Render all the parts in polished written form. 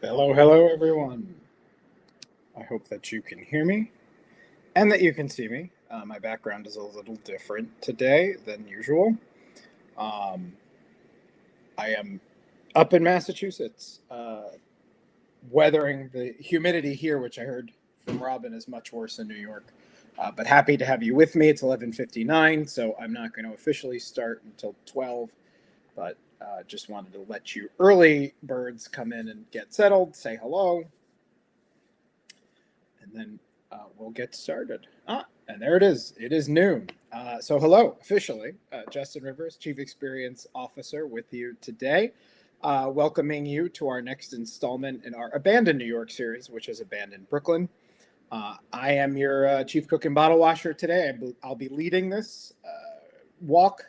Hello, hello, everyone. I hope that you can hear me and that you can see me. My background is a little different today than usual. Um, I am up in Massachusetts, weathering the humidity here, which I heard from Robin is much worse in New York. But happy to have you with me. It's 11:59, so I'm not going to officially start until 12. But just wanted to let you early birds come in and get settled, say hello, and then we'll get started. And there it is. It is noon. So hello, officially, Justin Rivers, Chief Experience Officer, with you today, welcoming you to our next installment in our Abandoned New York series, which is Abandoned Brooklyn. I am your chief cook and bottle washer today. I'll be leading this walk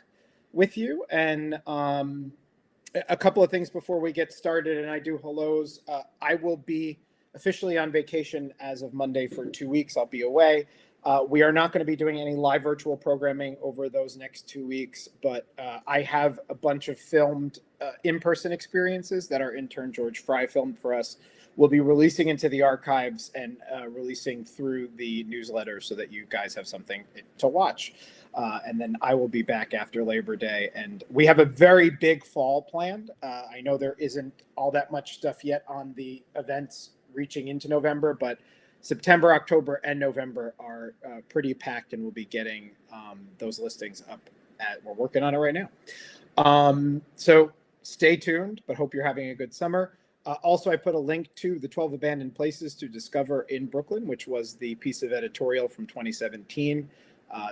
with you. And a couple of things before we get started, and I do hellos. I will be officially on vacation as of Monday for 2 weeks. I'll be away. We are not going to be doing any live virtual programming over those next 2 weeks, but I have a bunch of filmed in-person experiences that our intern George Fry filmed for us. We'll be releasing into the archives and releasing through the newsletter so that you guys have something to watch. And then I will be back after Labor Day. And we have a very big fall planned. I know there isn't all that much stuff yet on the events reaching into November, but September, October, and November are pretty packed, and we'll be getting those listings up. We're working on it right now. So stay tuned, but hope you're having a good summer. Also, I put a link to the 12 Abandoned Places to Discover in Brooklyn, which was the piece of editorial from 2017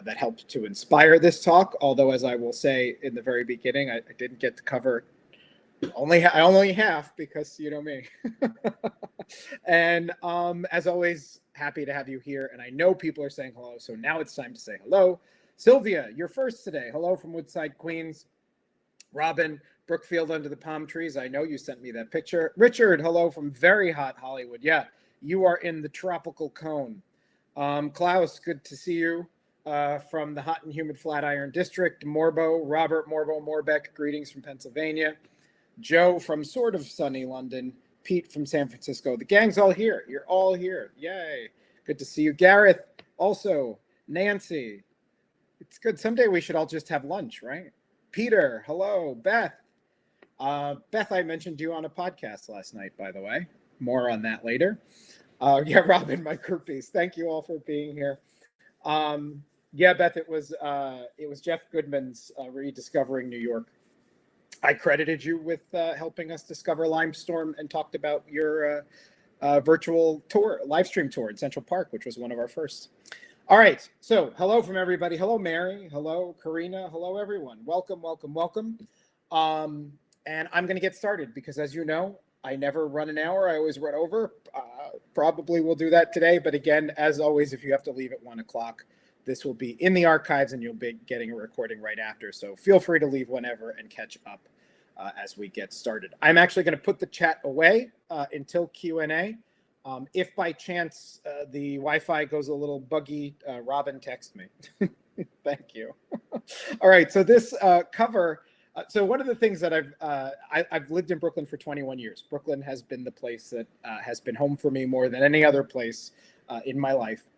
that helped to inspire this talk. Although, as I will say in the very beginning, I didn't get to cover only half because you know me. And as always, happy to have you here. And I know people are saying hello, so now it's time to say hello. Sylvia, you're first today. Hello from Woodside, Queens. Robin, Brookfield under the palm trees. I know you sent me that picture. Richard, hello from very hot Hollywood. Yeah, you are in the tropical cone. Klaus, good to see you from the hot and humid Flatiron District. Morbo, Robert Morbo Morbeck, greetings from Pennsylvania. Joe from sort of sunny London. Pete from San Francisco. The gang's all here. You're all here. Yay. Good to see you. Gareth, also. Nancy. It's good. Someday we should all just have lunch, right? Peter, hello. Beth. Beth, I mentioned you on a podcast last night, by the way. More on that later. Yeah, Robin, my groupies. Thank you all for being here. Yeah, Beth, it was Jeff Goodman's Rediscovering New York. I credited you with helping us discover Limestorm and talked about your virtual tour, live stream tour in Central Park, which was one of our first. All right. So hello from everybody. Hello, Mary. Hello, Karina. Hello, everyone. Welcome, welcome, welcome. And I'm going to get started because, as you know, I never run an hour. I always run over. Probably will do that today. But again, as always, if you have to leave at 1 o'clock, this will be in the archives and you'll be getting a recording right after. So feel free to leave whenever and catch up as we get started. I'm actually going to put the chat away until Q&A. If by chance the Wi-Fi goes a little buggy, Robin, text me. Thank you. All right. So this cover. So one of the things that I've lived in Brooklyn for 21 years. Brooklyn has been the place that has been home for me more than any other place in my life.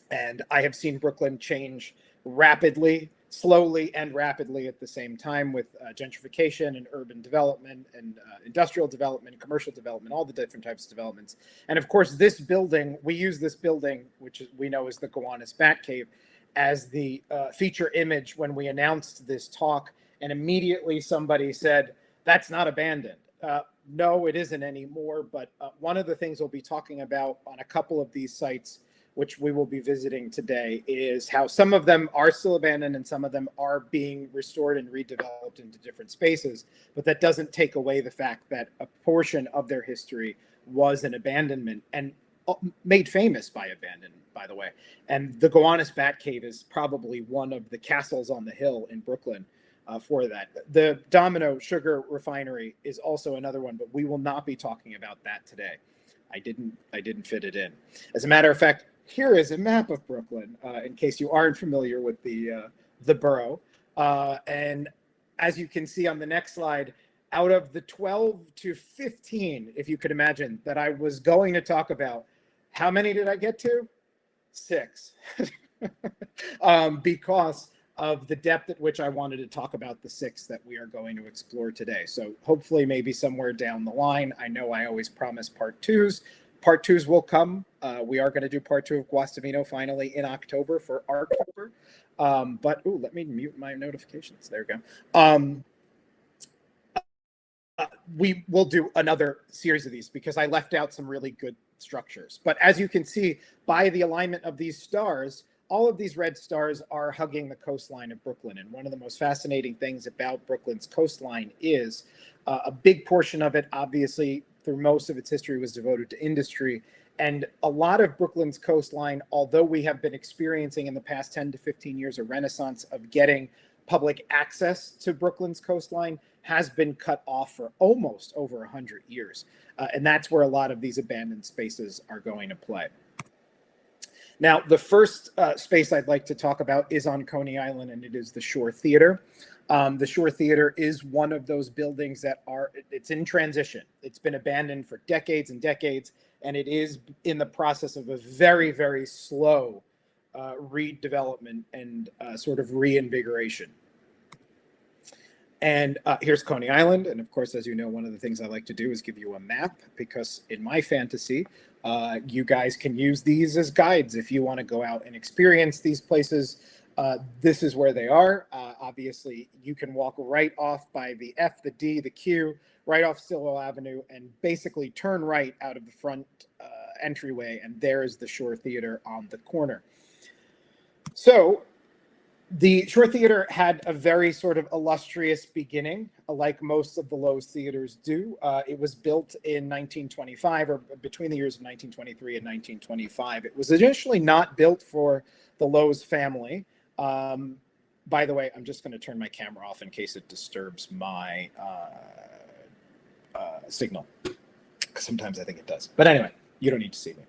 And I have seen Brooklyn change rapidly, slowly and rapidly at the same time with gentrification and urban development and industrial development, commercial development, all the different types of developments. And of course, this building, we use this building, which we know is the Gowanus Batcave, as the feature image when we announced this talk. And immediately somebody said, that's not abandoned. No, it isn't anymore. But one of the things we'll be talking about on a couple of these sites, which we will be visiting today, is how some of them are still abandoned and some of them are being restored and redeveloped into different spaces. But that doesn't take away the fact that a portion of their history was an abandonment and made famous by abandonment, by the way. And the Gowanus Batcave is probably one of the castles on the hill in Brooklyn for that. The Domino Sugar Refinery is also another one, but we will not be talking about that today. I didn't fit it in. As a matter of fact, here is a map of Brooklyn, in case you aren't familiar with the borough. And as you can see on the next slide, out of the 12 to 15, if you could imagine, that I was going to talk about, how many did I get to? 6. Because of the depth at which I wanted to talk about the 6 that we are going to explore today. So hopefully maybe somewhere down the line, I know I always promise part 2s. Part 2s will come. We are going to do part 2 of Guastavino finally in October for October. But let me mute my notifications. There we go. We will do another series of these because I left out some really good structures. But as you can see by the alignment of these stars, all of these red stars are hugging the coastline of Brooklyn. And one of the most fascinating things about Brooklyn's coastline is a big portion of it, obviously, through most of its history, was devoted to industry. And a lot of Brooklyn's coastline, although we have been experiencing in the past 10 to 15 years a renaissance of getting public access to Brooklyn's coastline, has been cut off for almost over 100 years. And that's where a lot of these abandoned spaces are going to play. Now, the first space I'd like to talk about is on Coney Island, and it is the Shore Theater. The Shore Theater is one of those buildings that it's in transition. It's been abandoned for decades and decades, and it is in the process of a very, very slow redevelopment and sort of reinvigoration. And here's Coney Island. And of course, as you know, one of the things I like to do is give you a map, because in my fantasy, you guys can use these as guides if you want to go out and experience these places. This is where they are. Obviously, you can walk right off by the F, the D, the Q, right off Stillwell Avenue, and basically turn right out of the front entryway. And there is the Shore Theater on the corner. So the Shore Theater had a very sort of illustrious beginning, like most of the Loew's theaters do. It was built in 1925, or between the years of 1923 and 1925. It was initially not built for the Loew's family. By the way, I'm just going to turn my camera off in case it disturbs my signal. Sometimes I think it does. But anyway, you don't need to see me.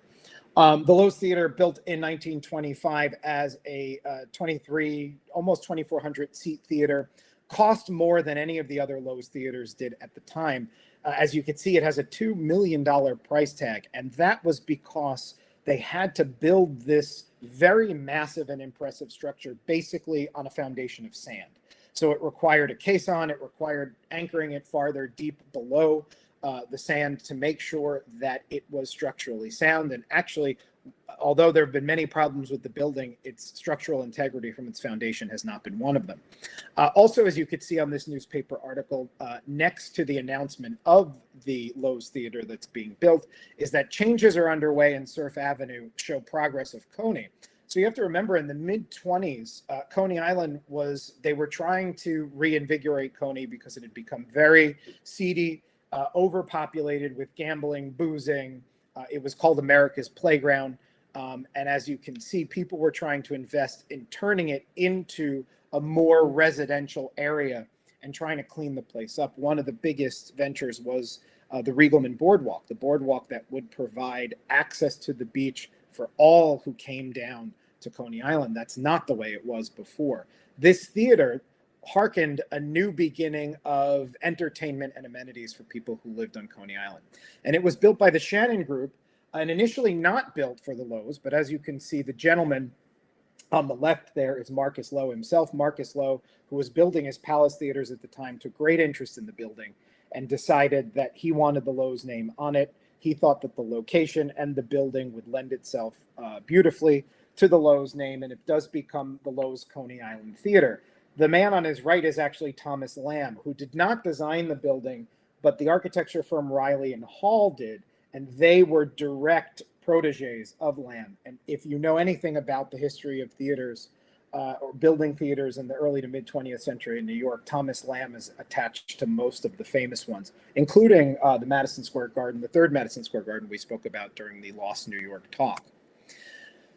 The Loew's Theater, built in 1925 as a almost 2,400 seat theater, cost more than any of the other Loew's theaters did at the time. As you can see, it has a $2 million price tag, and that was because they had to build this very massive and impressive structure basically on a foundation of sand. So it required a caisson, it required anchoring it farther deep below the sand to make sure that it was structurally sound. And actually, although there have been many problems with the building, its structural integrity from its foundation has not been one of them. Also, as you could see on this newspaper article, next to the announcement of the Loew's Theater that's being built, is that changes are underway in Surf Avenue show progress of Coney. So you have to remember, in the mid-20s, Coney Island they were trying to reinvigorate Coney because it had become very seedy, overpopulated with gambling, boozing. It was called America's Playground. And as you can see, people were trying to invest in turning it into a more residential area and trying to clean the place up. One of the biggest ventures was the Riegelman Boardwalk, the boardwalk that would provide access to the beach for all who came down to Coney Island. That's not the way it was before. This theater hearkened a new beginning of entertainment and amenities for people who lived on Coney Island. And it was built by the Shannon Group, and initially not built for the Loew's, but as you can see, the gentleman on the left there is Marcus Loew himself. Marcus Loew, who was building his Palace Theaters at the time, took great interest in the building and decided that he wanted the Loew's name on it. He thought that the location and the building would lend itself beautifully to the Loew's name, and it does become the Loew's Coney Island Theater. The man on his right is actually Thomas Lamb, who did not design the building, but the architecture firm Riley and Hall did, and they were direct proteges of Lamb. And if you know anything about the history of theaters or building theaters in the early to mid 20th century in New York, Thomas Lamb is attached to most of the famous ones, including the Madison Square Garden, the third Madison Square Garden we spoke about during the Lost New York talk.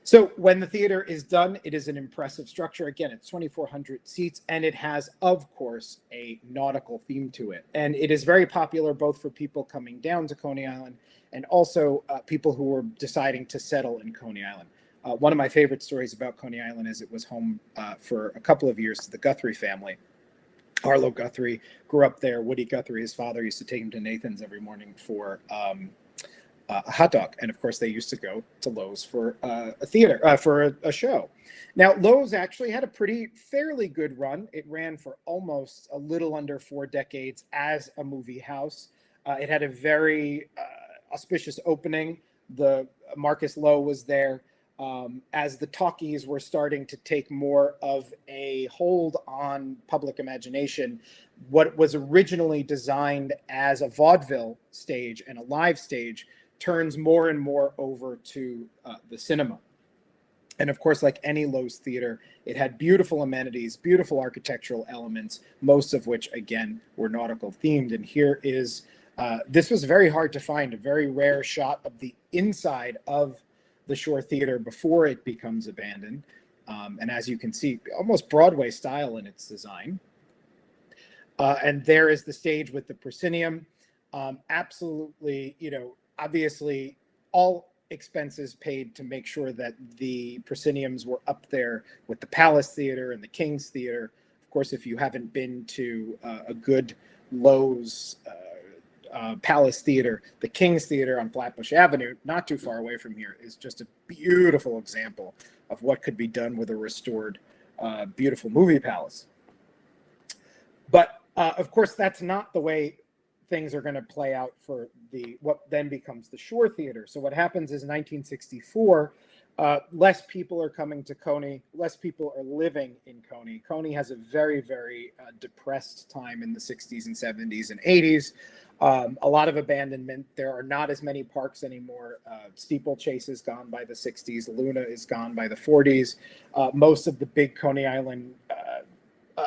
So when the theater is done, it is an impressive structure. Again, it's 2,400 seats, and it has, of course, a nautical theme to it. And it is very popular both for people coming down to Coney Island and also people who were deciding to settle in Coney Island. One of my favorite stories about Coney Island is it was home for a couple of years to the Guthrie family. Harlow Guthrie grew up there. Woody Guthrie, his father, used to take him to Nathan's every morning for a hot dog. And of course, they used to go to Lowe's for a theater, for a show. Now, Lowe's actually had a fairly good run. It ran for almost a little under 4 decades as a movie house. It had a very auspicious opening. The Marcus Lowe was there. As the talkies were starting to take more of a hold on public imagination, what was originally designed as a vaudeville stage and a live stage turns more and more over to the cinema. And of course, like any Lowe's theater, it had beautiful amenities, beautiful architectural elements, most of which, again, were nautical themed. And here is, this was very hard to find, a very rare shot of the inside of the Shore Theater before it becomes abandoned. And as you can see, almost Broadway style in its design. And there is the stage with the proscenium. Absolutely, obviously all expenses paid to make sure that the prosceniums were up there with the Palace Theater and the King's Theater. Of course, if you haven't been to a good Lowe's Palace Theater, the King's Theater on Flatbush Avenue, not too far away from here, is just a beautiful example of what could be done with a restored, beautiful movie palace. But of course, that's not the way things are going to play out for what then becomes the Shore Theater. So what happens is 1964, less people are coming to Coney, less people are living in Coney. Coney has a very, very depressed time in the 60s and 70s and 80s. A lot of abandonment. There are not as many parks anymore. Steeplechase is gone by the 60s. Luna is gone by the 40s. Most of the big Coney Island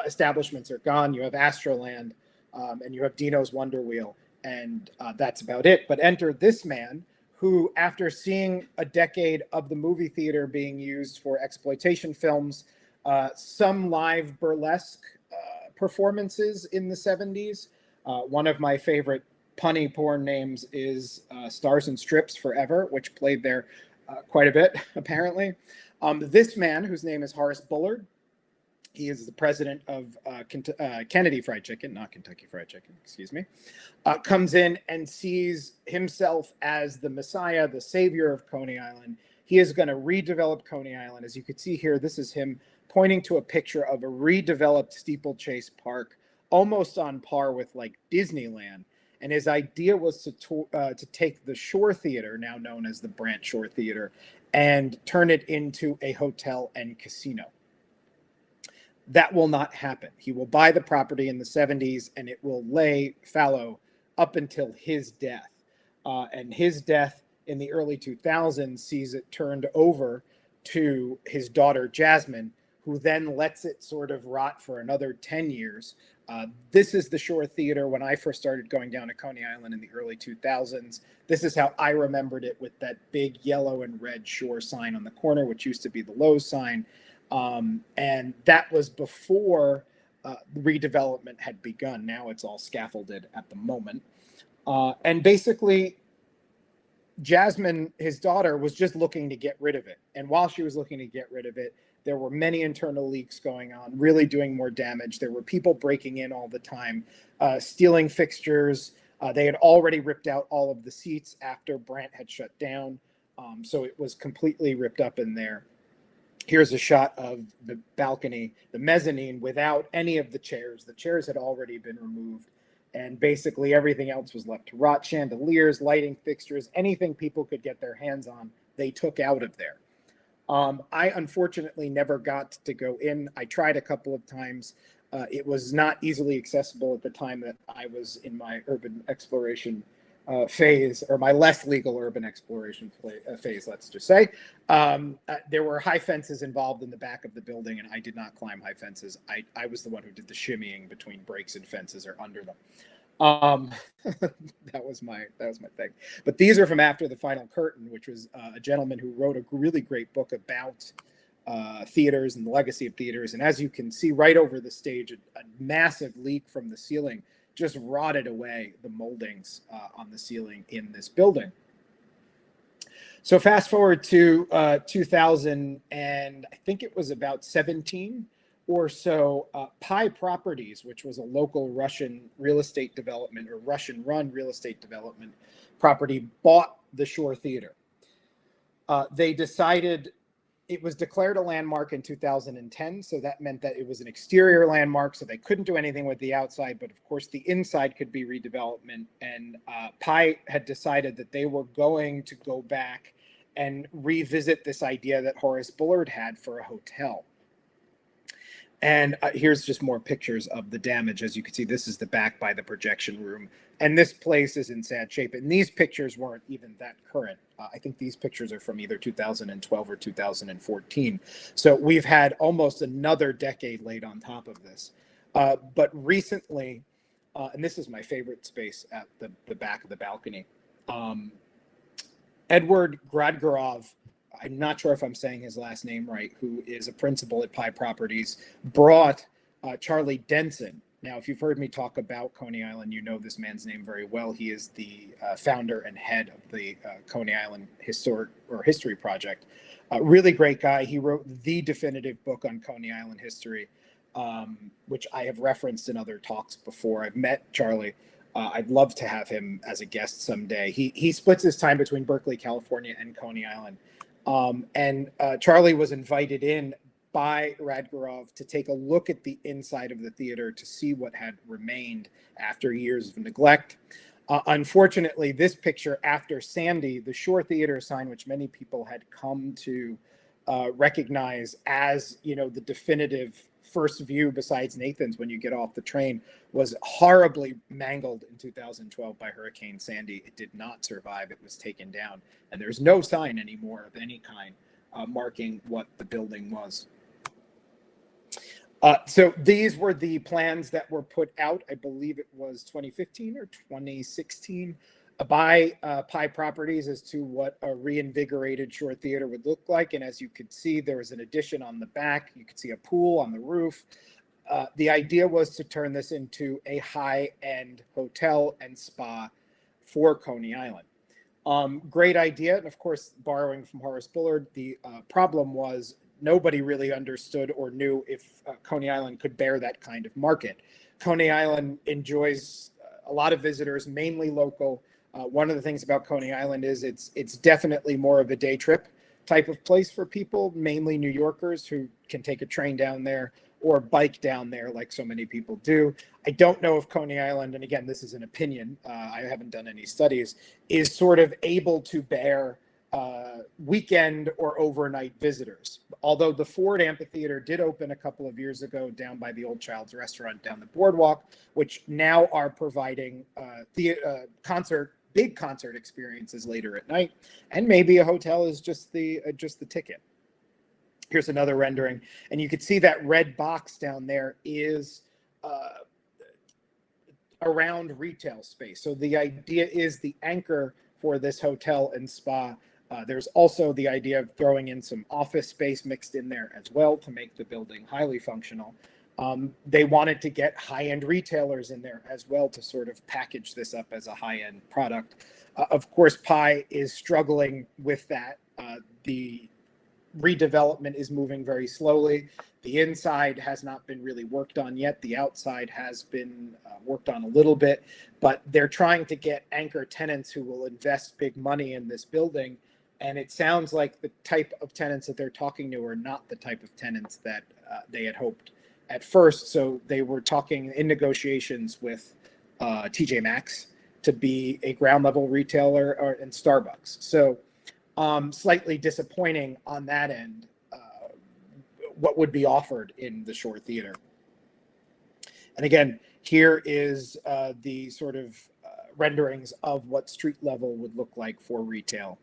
establishments are gone. You have Astroland, and you have Dino's Wonder Wheel, and that's about it. But enter this man who, after seeing a decade of the movie theater being used for exploitation films, some live burlesque performances in the 70s. One of my favorite punny porn names is Stars and Strips Forever, which played there quite a bit, apparently. This man, whose name is Horace Bullard, he is the president of Kennedy Fried Chicken, not Kentucky Fried Chicken, excuse me, comes in and sees himself as the Messiah, the savior of Coney Island. He is going to redevelop Coney Island. As you can see here, this is him pointing to a picture of a redeveloped Steeplechase Park, almost on par with like Disneyland. And his idea was to take the Shore Theater, now known as the Brandt Shore Theater, and turn it into a hotel and casino. That will not happen. He will buy the property in the 70s and it will lay fallow up until his death. And his death in the early 2000s sees it turned over to his daughter, Jasmine, who then lets it sort of rot for another 10 years. This is the Shore Theater when I first started going down to Coney Island in the early 2000s. This is how I remembered it, with that big yellow and red Shore sign on the corner, which used to be the Lowe's sign. And that was before redevelopment had begun. Now it's all scaffolded at the moment. And basically, Jasmine, his daughter, was just looking to get rid of it. And while she was looking to get rid of it, there were many internal leaks going on, really doing more damage. There were people breaking in all the time, stealing fixtures. They had already ripped out all of the seats after Brandt had shut down. So it was completely ripped up in there. Here's a shot of the balcony, the mezzanine, without any of the chairs. The chairs had already been removed, and basically everything else was left to rot. Chandeliers, lighting fixtures, anything people could get their hands on, they took out of there. I unfortunately never got to go in. I tried a couple of times. It was not easily accessible at the time that I was in my urban exploration phase, or my less legal urban exploration phase, let's just say. There were high fences involved in the back of the building, and I did not climb high fences. I was the one who did the shimmying between breaks and fences or under them. That was my thing. But these are from after the final curtain, which was a gentleman who wrote a really great book about theaters and the legacy of theaters. And as you can see right over the stage, a massive leak from the ceiling just rotted away the moldings on the ceiling in this building. So fast forward to 2000, and I think it was about 17. or so, Pi Properties, which was a local Russian real estate development or Russian-run real estate development property, bought the Shore Theater. They decided it was declared a landmark in 2010, so that meant that it was an exterior landmark, so they couldn't do anything with the outside, but of course the inside could be redevelopment. And Pi had decided that they were going to go back and revisit this idea that Horace Bullard had for a hotel. And here's just more pictures of the damage. As you can see, this is the back by the projection room. And this place is in sad shape. And these pictures weren't even that current. I think these pictures are from either 2012 or 2014. So we've had almost another decade laid on top of this. But recently, and this is my favorite space at the back of the balcony, Edward Gradgorov, I'm not sure if I'm saying his last name right, who is a principal at Pi Properties, brought Charlie Denson. Now, if you've heard me talk about Coney Island, you know this man's name very well. He is the founder and head of the Coney Island History Project. Really great guy. He wrote the definitive book on Coney Island history, which I have referenced in other talks before. I've met Charlie. I'd love to have him as a guest someday. He splits his time between Berkeley, California, and Coney Island. And Charlie was invited in by Radgorov to take a look at the inside of the theater to see what had remained after years of neglect. Unfortunately, this picture after Sandy, the Shore Theater sign, which many people had come to recognize as, you know, the definitive first view besides Nathan's when you get off the train, was horribly mangled in 2012 by Hurricane Sandy. It did not survive. It was taken down. And there's no sign anymore of any kind marking what the building was. So these were the plans that were put out. I believe it was 2015 or 2016 by Pi Properties as to what a reinvigorated Shore Theater would look like. And as you could see, there was an addition on the back. You could see a pool on the roof. The idea was to turn this into a high-end hotel and spa for Coney Island. Great idea. And of course, borrowing from Horace Bullard, the problem was nobody really understood or knew if Coney Island could bear that kind of market. Coney Island enjoys a lot of visitors, mainly local. One of the things about Coney Island is it's definitely more of a day trip type of place for people, mainly New Yorkers who can take a train down there or bike down there like so many people do. I don't know if Coney Island, and again, this is an opinion, I haven't done any studies, is sort of able to bear weekend or overnight visitors. Although the Ford Amphitheater did open a couple of years ago down by the Old Child's Restaurant down the boardwalk, which now are providing big concert experiences later at night, and maybe a hotel is just the ticket. Here's another rendering, and you can see that red box down there is around retail space. So the idea is the anchor for this hotel and spa. There's also the idea of throwing in some office space mixed in there as well to make the building highly functional. They wanted to get high-end retailers in there as well to sort of package this up as a high-end product. Of course, Pi is struggling with that. The redevelopment is moving very slowly. The inside has not been really worked on yet. The outside has been worked on a little bit, but they're trying to get anchor tenants who will invest big money in this building. And it sounds like the type of tenants that they're talking to are not the type of tenants that they had hoped at first. So they were talking in negotiations with TJ Maxx to be a ground level retailer and Starbucks. So slightly disappointing on that end, what would be offered in the Shore Theater. And again, here is the sort of renderings of what street level would look like for retail.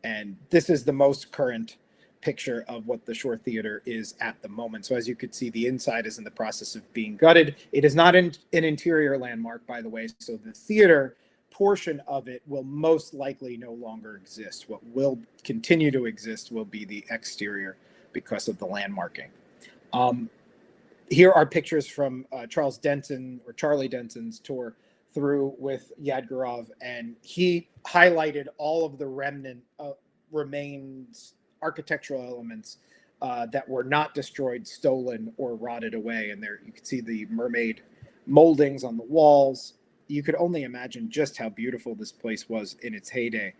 And this is the most current picture of what the Shore Theater is at the moment. So as you could see, the inside is in the process of being gutted. It is not an interior landmark, by the way. So the theater portion of it will most likely no longer exist. What will continue to exist will be the exterior because of the landmarking. Here are pictures from Charlie Denson's tour through with Yadgorov, and he highlighted all of the remains architectural elements that were not destroyed, stolen, or rotted away. And there you can see the mermaid moldings on the walls. You could only imagine just how beautiful this place was in its heyday.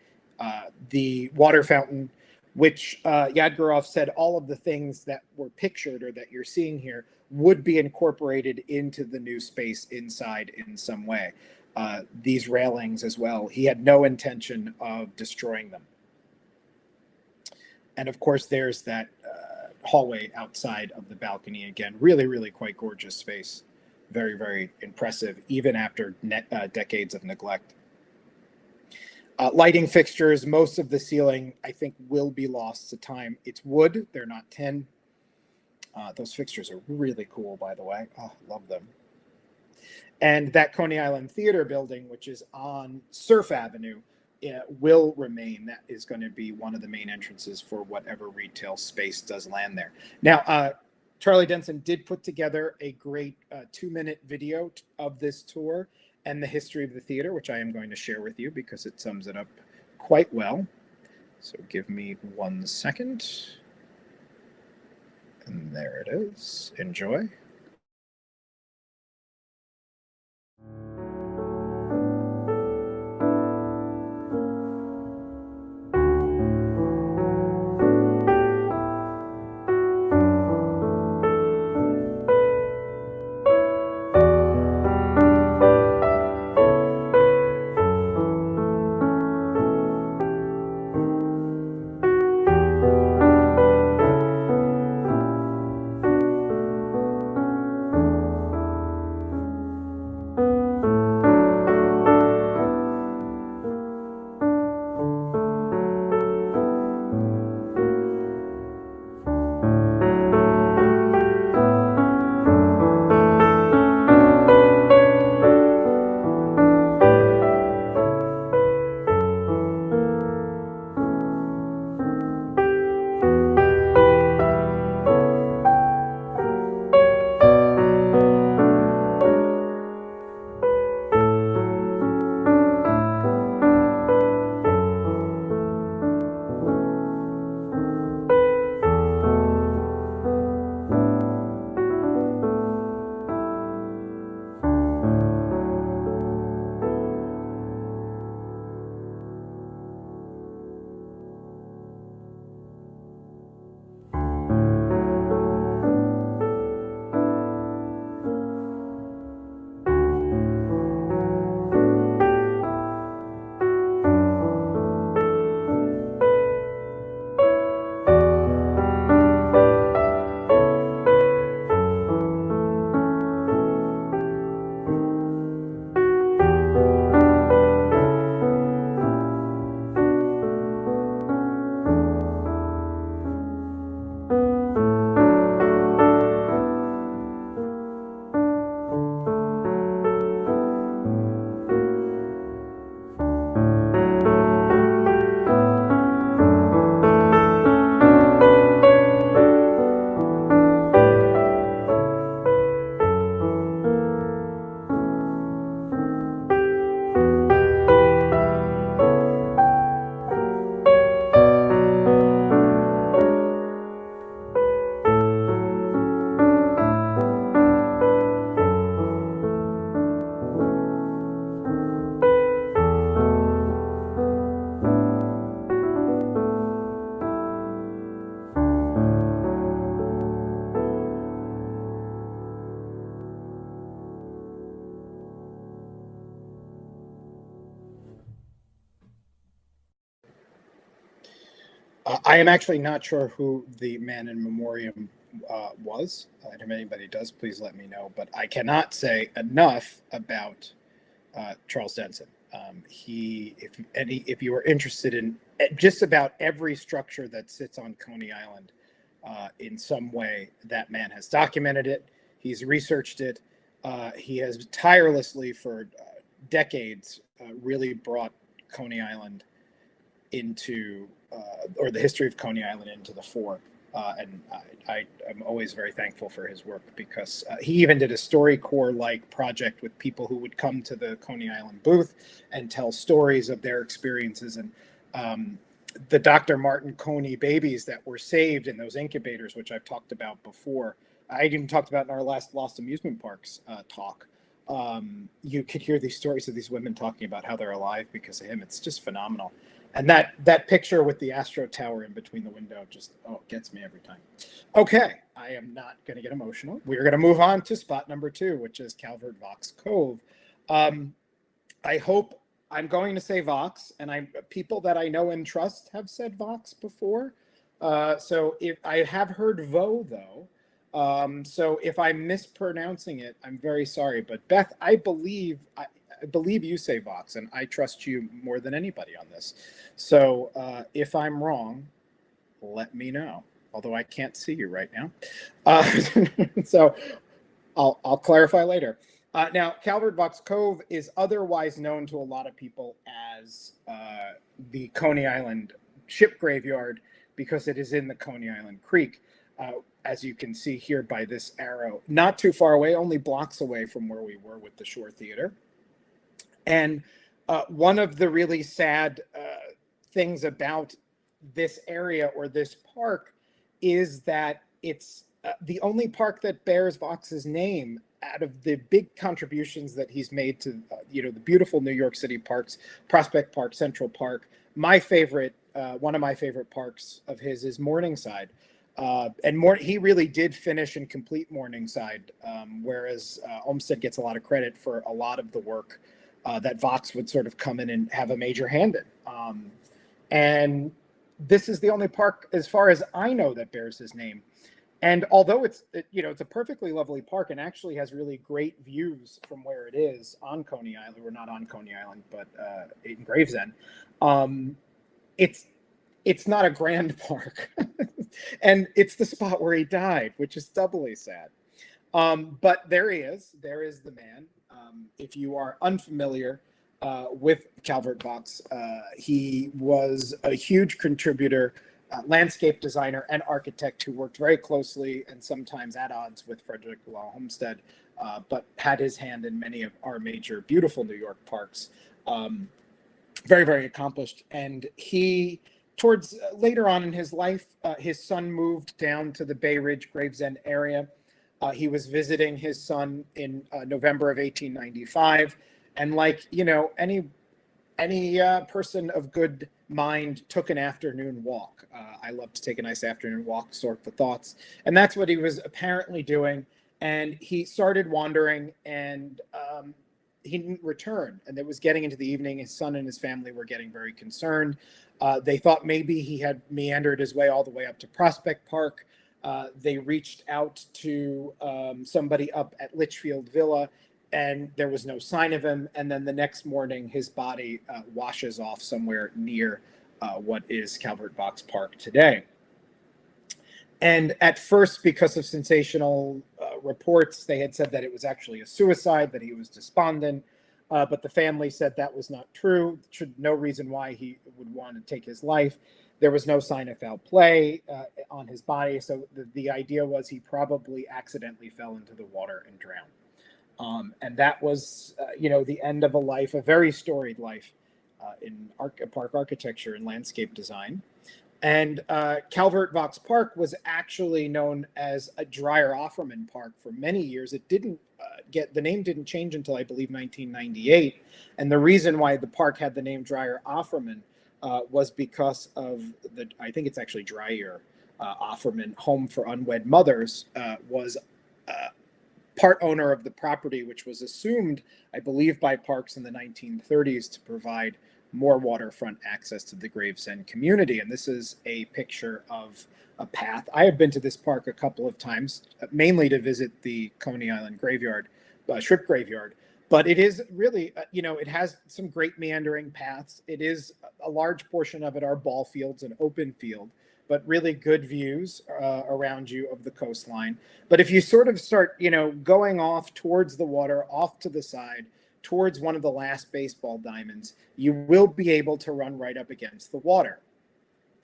The water fountain, which Yadgorov said all of the things that were pictured or that you're seeing here would be incorporated into the new space inside in some way. These railings as well, he had no intention of destroying them. And of course, there's that hallway outside of the balcony again. Really, really quite gorgeous space. Very, very impressive, even after decades of neglect. Lighting fixtures, most of the ceiling, I think, will be lost to time. It's wood, they're not tin. Those fixtures are really cool, by the way. Oh, love them. And that Coney Island Theater building, which is on Surf Avenue, will remain. That is going to be one of the main entrances for whatever retail space does land there. Now, Charlie Denson did put together a great 2-minute video of this tour and the history of the theater, which I am going to share with you because it sums it up quite well. So give me 1 second. And there it is. Enjoy. I am actually not sure who the man in memoriam was. And if anybody does, please let me know. But I cannot say enough about Charles Denson. If you are interested in just about every structure that sits on Coney Island in some way, that man has documented it. He's researched it. He has tirelessly for decades really brought Coney Island into or the history of Coney Island into the fore. And I am always very thankful for his work because he even did a StoryCorps-like project with people who would come to the Coney Island booth and tell stories of their experiences. And the Dr. Martin Coney babies that were saved in those incubators, which I've talked about before. I even talked about in our last Lost Amusement Parks talk. You could hear these stories of these women talking about how they're alive because of him. It's just phenomenal. And that picture with the Astro Tower in between the window just gets me every time. Okay, I am not going to get emotional. We're going to move on to spot number 2, which is Calvert Vaux Cove. I hope I'm going to say Vox, and people that I know and trust have said Vox before. So if I have heard Vo though, so if I'm mispronouncing it, I'm very sorry. But Beth, I believe you say Vox, and I trust you more than anybody on this. So if I'm wrong, let me know. Although I can't see you right now, so I'll clarify later. Now, Calvert Vaux Cove is otherwise known to a lot of people as the Coney Island ship graveyard because it is in the Coney Island Creek, as you can see here by this arrow, not too far away, only blocks away from where we were with the Shore Theater. And one of the really sad things about this area or this park is that it's the only park that bears Vox's name out of the big contributions that he's made to, the beautiful New York City parks, Prospect Park, Central Park. My favorite, one of my favorite parks of his is Morningside. He really did finish and complete Morningside, whereas Olmsted gets a lot of credit for a lot of the work that Vox would sort of come in and have a major hand in. And this is the only park, as far as I know, that bears his name. And although it's a perfectly lovely park and actually has really great views from where it is on Coney Island, we're not on Coney Island, but in Gravesend, it's not a grand park. And it's the spot where he died, which is doubly sad. But there he is. There is the man. If you are unfamiliar with Calvert Vaux, he was a huge contributor, landscape designer and architect who worked very closely and sometimes at odds with Frederick Law Olmsted, but had his hand in many of our major, beautiful New York parks. Very, very accomplished. And he, towards later on in his life, his son moved down to the Bay Ridge, Gravesend area. He was visiting his son in November of 1895. And like, any person of good mind took an afternoon walk. I love to take a nice afternoon walk, sort the thoughts. And that's what he was apparently doing. And he started wandering and he didn't return. And it was getting into the evening. His son and his family were getting very concerned. They thought maybe he had meandered his way all the way up to Prospect Park. They reached out to somebody up at Litchfield Villa, and there was no sign of him. And then the next morning, his body washes off somewhere near what is Calvert Vaux Park today. And at first, because of sensational reports, they had said that it was actually a suicide, that he was despondent. But the family said that was not true. No reason why he would want to take his life. There was no sign of foul play on his body. So the idea was he probably accidentally fell into the water and drowned. And that was, the end of a life, a very storied life in park architecture and landscape design. And Calvert Vaux Park was actually known as a Dreyer Offerman Park for many years. It didn't the name didn't change until I believe 1998. And the reason why the park had the name Dreyer Offerman was because of I think it's actually Dreyer Offerman Home for Unwed Mothers was part owner of the property, which was assumed, I believe, by parks in the 1930s to provide more waterfront access to the Gravesend community. And this is a picture of a path. I have been to this park a couple of times, mainly to visit the Coney Island graveyard, ship graveyard. But it is really, it has some great meandering paths. It is a large portion of it are ball fields and open field, but really good views around you of the coastline. But if you sort of start, going off towards the water, off to the side, towards one of the last baseball diamonds, you will be able to run right up against the water.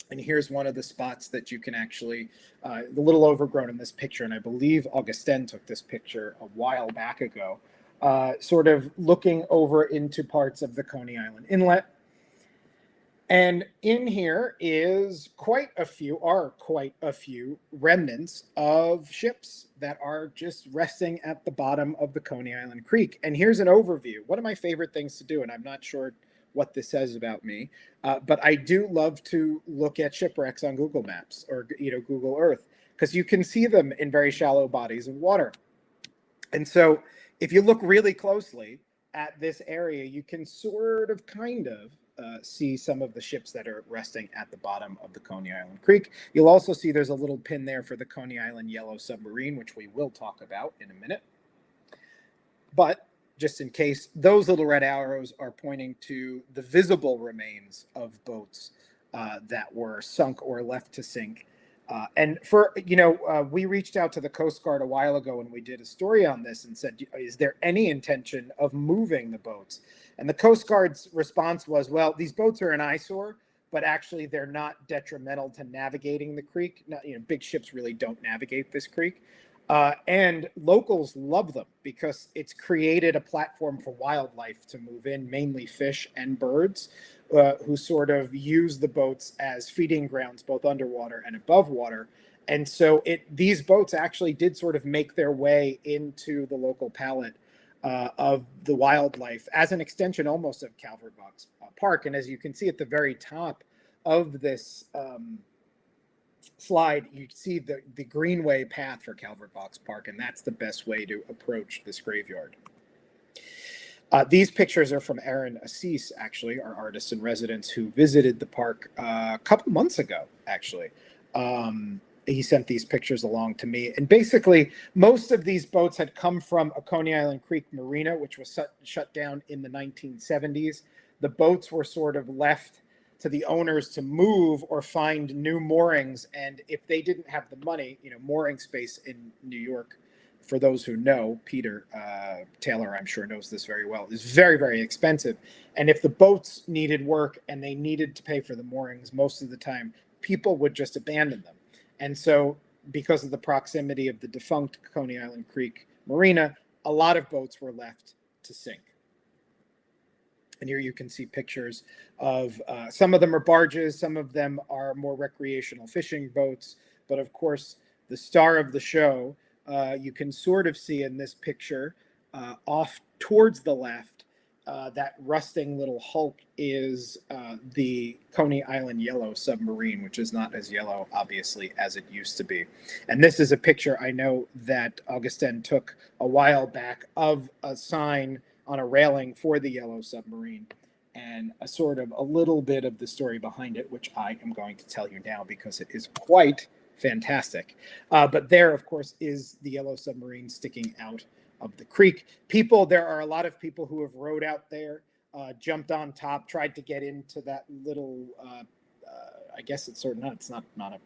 And here's one of the spots that you can actually, a little overgrown in this picture, and I believe Augustin took this picture a while back ago, sort of looking over into parts of the Coney Island Inlet. And in here is quite a few remnants of ships that are just resting at the bottom of the Coney Island Creek. And here's an overview. One of my favorite things to do, and I'm not sure what this says about me, but I do love to look at shipwrecks on Google Maps or Google Earth, because you can see them in very shallow bodies of water. And so if you look really closely at this area, you can sort of kind of see some of the ships that are resting at the bottom of the Coney Island Creek. You'll also see there's a little pin there for the Coney Island Yellow Submarine, which we will talk about in a minute. But just in case, those little red arrows are pointing to the visible remains of boats that were sunk or left to sink. And we reached out to the Coast Guard a while ago and we did a story on this and said, is there any intention of moving the boats? And the Coast Guard's response was, well, these boats are an eyesore, but actually they're not detrimental to navigating the creek. Big ships really don't navigate this creek. And locals love them because it's created a platform for wildlife to move in, mainly fish and birds, who sort of use the boats as feeding grounds, both underwater and above water. And so these boats actually did sort of make their way into the local palate of the wildlife as an extension almost of Calvert Vaux Park. And as you can see at the very top of this slide, you see the greenway path for Calvert Vaux Park, and that's the best way to approach this graveyard. These pictures are from Aaron Assis, actually, our artist in residence who visited the park a couple months ago, actually. He sent these pictures along to me. And basically, most of these boats had come from a Coney Island Creek marina, which was shut down in the 1970s. The boats were sort of left to the owners to move or find new moorings. And if they didn't have the money, mooring space in New York, for those who know, Peter Taylor, I'm sure, knows this very well, is very, very expensive. And if the boats needed work and they needed to pay for the moorings, most of the time, people would just abandon them. And so because of the proximity of the defunct Coney Island Creek Marina, a lot of boats were left to sink. And here you can see pictures of some of them are barges, some of them are more recreational fishing boats. But of course, the star of the show, you can sort of see in this picture off towards the left, that rusting little hulk is the Coney Island Yellow Submarine, which is not as yellow, obviously, as it used to be. And this is a picture I know that Augustin took a while back of a sign on a railing for the Yellow Submarine, and a little bit of the story behind it, which I am going to tell you now because it is quite fantastic. But there, of course, is the Yellow Submarine sticking out of the creek. There are a lot of people who have rowed out there, jumped on top, tried to get into that little, I guess it's not a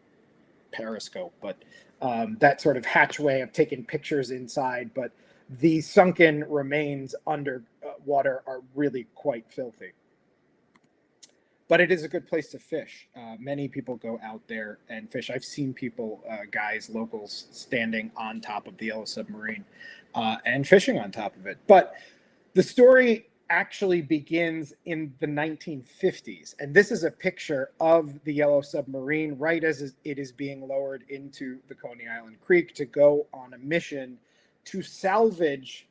periscope, but that sort of hatchway of taking pictures inside. But the sunken remains under water are really quite filthy. But it is a good place to fish. Many people go out there and fish. I've seen people, locals, standing on top of the Yellow Submarine and fishing on top of it. But the story actually begins in the 1950s. And this is a picture of the Yellow Submarine right as it is being lowered into the Coney Island Creek to go on a mission to salvage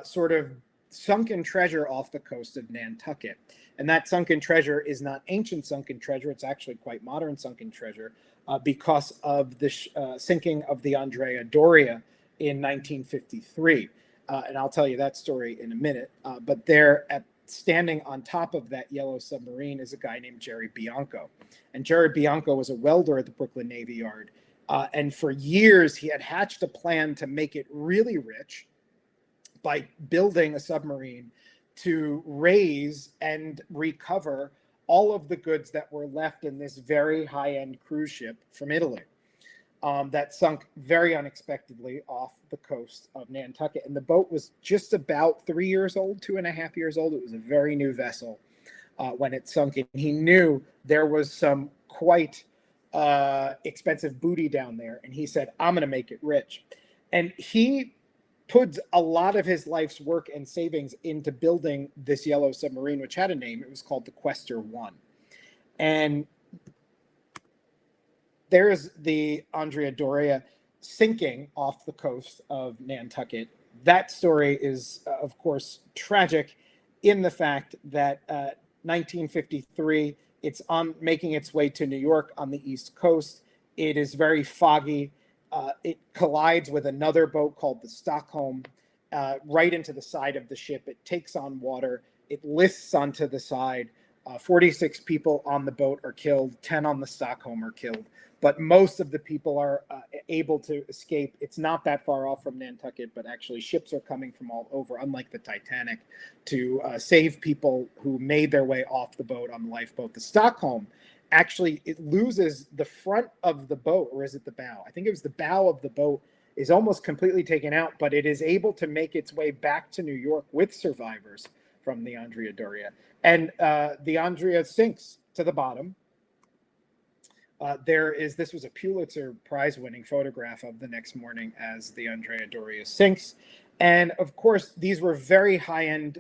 sort of sunken treasure off the coast of Nantucket. And that sunken treasure is not ancient sunken treasure. It's actually quite modern sunken treasure because of the sinking of the Andrea Doria in 1953. And I'll tell you that story in a minute. But standing on top of that Yellow Submarine is a guy named Jerry Bianco. And Jerry Bianco was a welder at the Brooklyn Navy Yard. And for years, he had hatched a plan to make it really rich by building a submarine to raise and recover all of the goods that were left in this very high-end cruise ship from Italy that sunk very unexpectedly off the coast of Nantucket. And the boat was just about 3 years old, 2.5 years old. It was a very new vessel when it sunk. And he knew there was some quite expensive booty down there. And he said, I'm going to make it rich. And he put a lot of his life's work and savings into building this Yellow Submarine, which had a name. It was called the Questor 1. And there's the Andrea Doria sinking off the coast of Nantucket. That story is, of course, tragic in the fact that 1953, it's on making its way to New York on the East Coast. It is very foggy. It collides with another boat called the Stockholm right into the side of the ship. It takes on water. It lists onto the side. 46 people on the boat are killed. 10 on the Stockholm are killed. But most of the people are able to escape. It's not that far off from Nantucket, but actually ships are coming from all over, unlike the Titanic, to save people who made their way off the boat on the lifeboat. The Stockholm, actually, it loses the front of the boat, or is it the bow? I think it was the bow of the boat is almost completely taken out, but it is able to make its way back to New York with survivors from the Andrea Doria. And the Andrea sinks to the bottom. This was a Pulitzer Prize winning photograph of the next morning as the Andrea Doria sinks. And of course, these were very high-end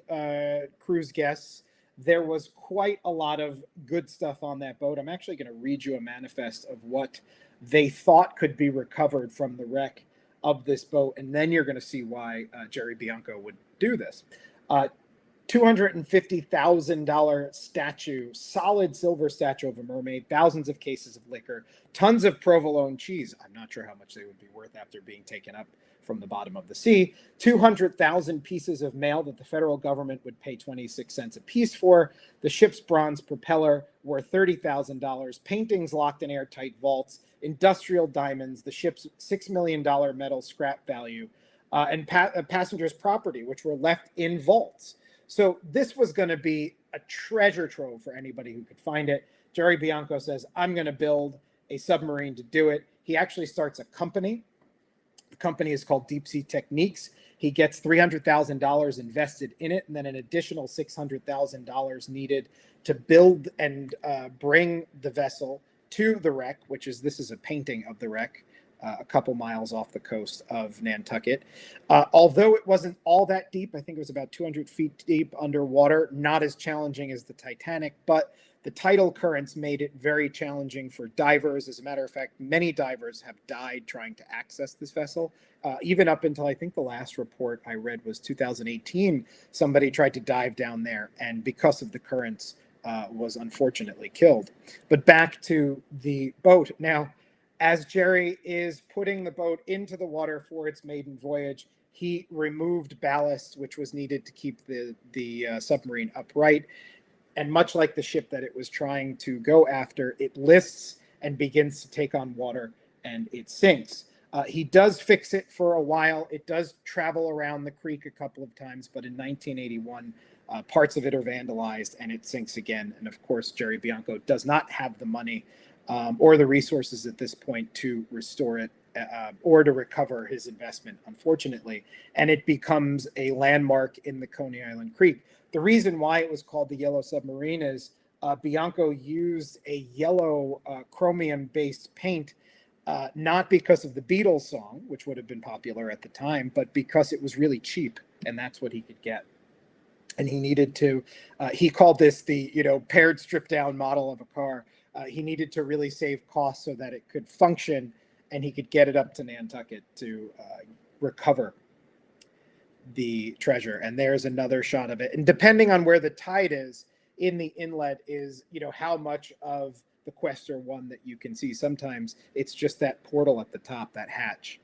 cruise guests. There was quite a lot of good stuff on that boat. I'm actually going to read you a manifest of what they thought could be recovered from the wreck of this boat. And then you're going to see why Jerry Bianco would do this. $250,000 statue, solid silver statue of a mermaid, thousands of cases of liquor, tons of provolone cheese. I'm not sure how much they would be worth after being taken up from the bottom of the sea. 200,000 pieces of mail that the federal government would pay 26 cents a piece for. The ship's bronze propeller worth $30,000. Paintings locked in airtight vaults. Industrial diamonds. The ship's $6 million metal scrap value. And passengers' property, which were left in vaults. So this was going to be a treasure trove for anybody who could find it. Jerry Bianco says, I'm going to build a submarine to do it. He actually starts a company. The company is called Deep Sea Techniques. He gets $300,000 invested in it, and then an additional $600,000 needed to build and bring the vessel to the wreck, this is a painting of the wreck. A couple miles off the coast of Nantucket. Although it wasn't all that deep, I think it was about 200 feet deep underwater, not as challenging as the Titanic, but the tidal currents made it very challenging for divers. As a matter of fact, many divers have died trying to access this vessel. Even up until I think the last report I read was 2018, somebody tried to dive down there, and because of the currents, was unfortunately killed. But back to the boat. Now, as Jerry is putting the boat into the water for its maiden voyage, he removed ballast, which was needed to keep the submarine upright. And much like the ship that it was trying to go after, it lists and begins to take on water, and it sinks. He does fix it for a while. It does travel around the creek a couple of times, but in 1981, parts of it are vandalized, and it sinks again. And of course, Jerry Bianco does not have the money or the resources at this point to restore it or to recover his investment, unfortunately. And it becomes a landmark in the Coney Island Creek. The reason why it was called the Yellow Submarine is Bianco used a yellow chromium-based paint, not because of the Beatles song, which would have been popular at the time, but because it was really cheap, and that's what he could get. And he needed to, he called this the, paired stripped-down model of a car. He needed to really save costs so that it could function and he could get it up to Nantucket to recover the treasure. And there's another shot of it. And depending on where the tide is in the inlet is, how much of the Quester one that you can see. Sometimes it's just that portal at the top, that hatch,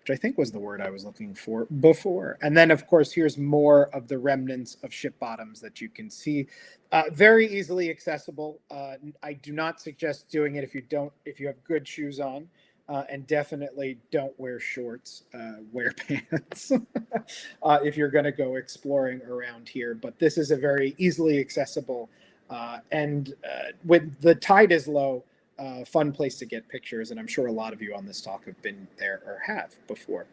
which I think was the word I was looking for before. And then, of course, here's more of the remnants of ship bottoms that you can see. Very easily accessible. I do not suggest doing it if you have good shoes on, and definitely don't wear shorts, wear pants if you're going to go exploring around here. But this is a very easily accessible, and when the tide is low, fun place to get pictures, and I'm sure a lot of you on this talk have been there or have before.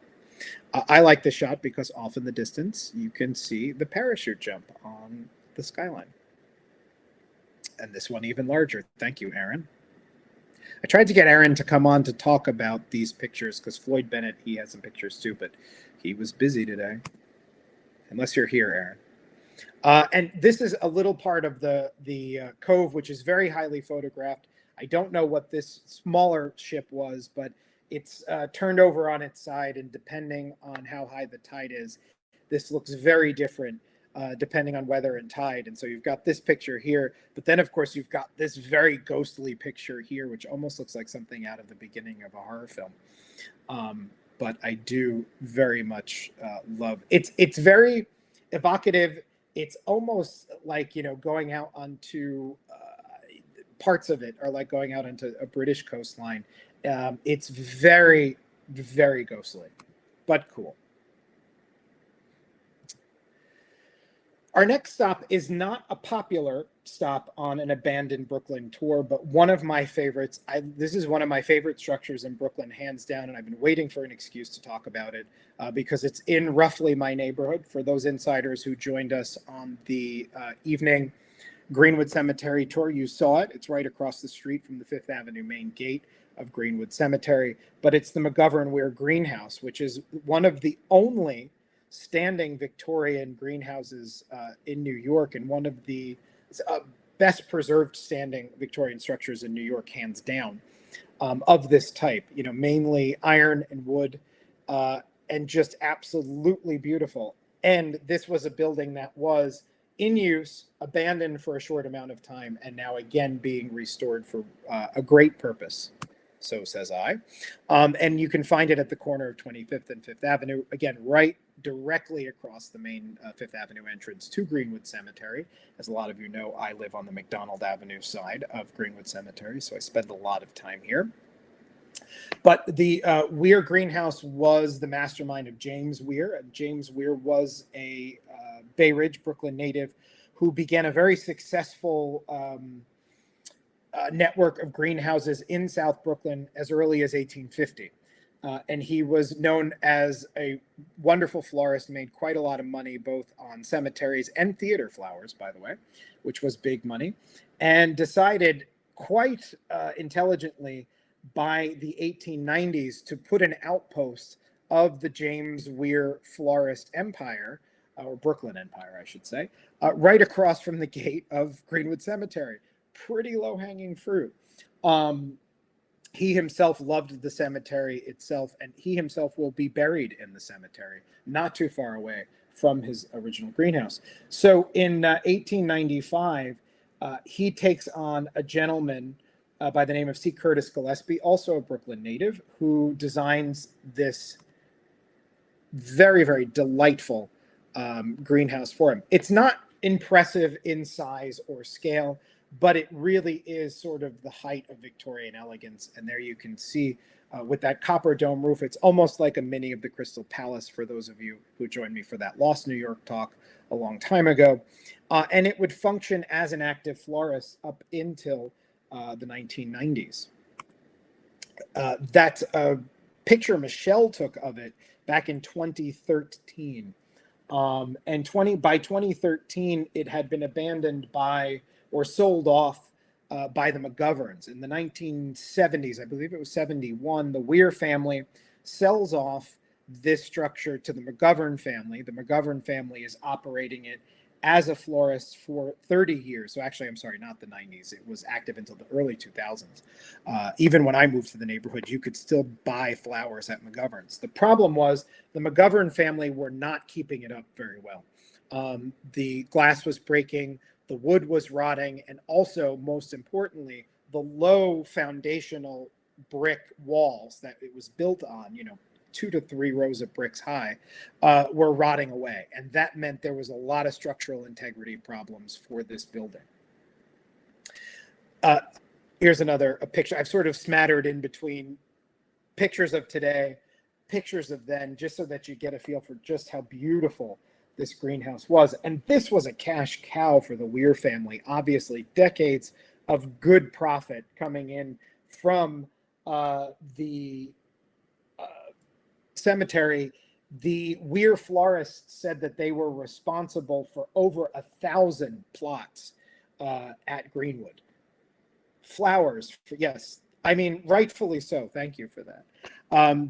I like this shot because off in the distance you can see the parachute jump on the skyline. And this one even larger. Thank you, Aaron. I tried to get Aaron to come on to talk about these pictures because Floyd Bennett, he has some pictures too, but he was busy today. Unless you're here, Aaron. And this is a little part of the cove, which is very highly photographed. I don't know what this smaller ship was, but it's turned over on its side, and depending on how high the tide is, this looks very different depending on weather and tide. And so you've got this picture here, but then of course you've got this very ghostly picture here, which almost looks like something out of the beginning of a horror film. But I do very much love it. It's very evocative. It's almost like, going out onto parts of it are like going out onto a British coastline. It's very, very ghostly, but cool. Our next stop is not a popular stop on an abandoned Brooklyn tour, but one of my favorites. This is one of my favorite structures in Brooklyn, hands down, and I've been waiting for an excuse to talk about it because it's in roughly my neighborhood. For those insiders who joined us on the evening Greenwood Cemetery tour, you saw it. It's right across the street from the Fifth Avenue main gate of Greenwood Cemetery, but it's the McGovern Weir Greenhouse, which is one of the only standing Victorian greenhouses in New York, and one of the best preserved standing Victorian structures in New York, hands down, of this type. Mainly iron and wood, and just absolutely beautiful. And this was a building that was in use, abandoned for a short amount of time, and now again being restored for a great purpose. So says I. And you can find it at the corner of 25th and Fifth Avenue. Again, right directly across the main Fifth Avenue entrance to Greenwood Cemetery. As a lot of you know, I live on the McDonald Avenue side of Greenwood Cemetery, so I spend a lot of time here. But the Weir Greenhouse was the mastermind of James Weir. James Weir was a Bay Ridge, Brooklyn native who began a very successful network of greenhouses in South Brooklyn as early as 1850. And he was known as a wonderful florist, made quite a lot of money both on cemeteries and theater flowers, by the way, which was big money, and decided quite intelligently by the 1890s to put an outpost of the James Weir florist empire, or Brooklyn Empire, I should say, right across from the gate of Greenwood Cemetery. Pretty low-hanging fruit. He himself loved the cemetery itself, and he himself will be buried in the cemetery, not too far away from his original greenhouse. So in 1895, he takes on a gentleman by the name of C. Curtis Gillespie, also a Brooklyn native, who designs this very, very delightful greenhouse for him. It's not impressive in size or scale, but it really is sort of the height of Victorian elegance. And there you can see with that copper dome roof, it's almost like a mini of the Crystal Palace for those of you who joined me for that Lost New York talk a long time ago. And it would function as an active florist up until the 1990s. That's a picture Michelle took of it back in 2013. And by 2013, it had been abandoned by or sold off by the McGoverns. In the 1970s, I believe it was 71, the Weir family sells off this structure to the McGovern family. The McGovern family is operating it as a florist for 30 years. So actually, I'm sorry, not the 90s. It was active until the early 2000s. Even when I moved to the neighborhood, you could still buy flowers at McGovern's. The problem was the McGovern family were not keeping it up very well. The glass was breaking, the wood was rotting, and also, most importantly, the low foundational brick walls that it was built on, 2 to 3 rows of bricks high, were rotting away. And that meant there was a lot of structural integrity problems for this building. Here's a picture. I've sort of smattered in between pictures of today, pictures of then, just so that you get a feel for just how beautiful this greenhouse was. And this was a cash cow for the Weir family. Obviously, decades of good profit coming in from the cemetery. The Weir florists said that they were responsible for over 1,000 plots at Greenwood. Flowers, yes. I mean, rightfully so. Thank you for that.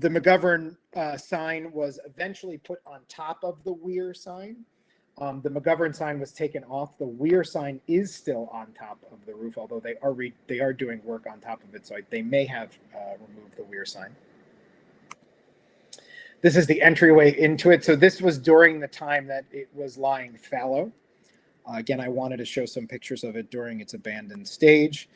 The McGovern sign was eventually put on top of the Weir sign. The McGovern sign was taken off. The Weir sign is still on top of the roof, although they are doing work on top of it, so they may have removed the Weir sign. This is the entryway into it. So this was during the time that it was lying fallow. Again, I wanted to show some pictures of it during its abandoned stage.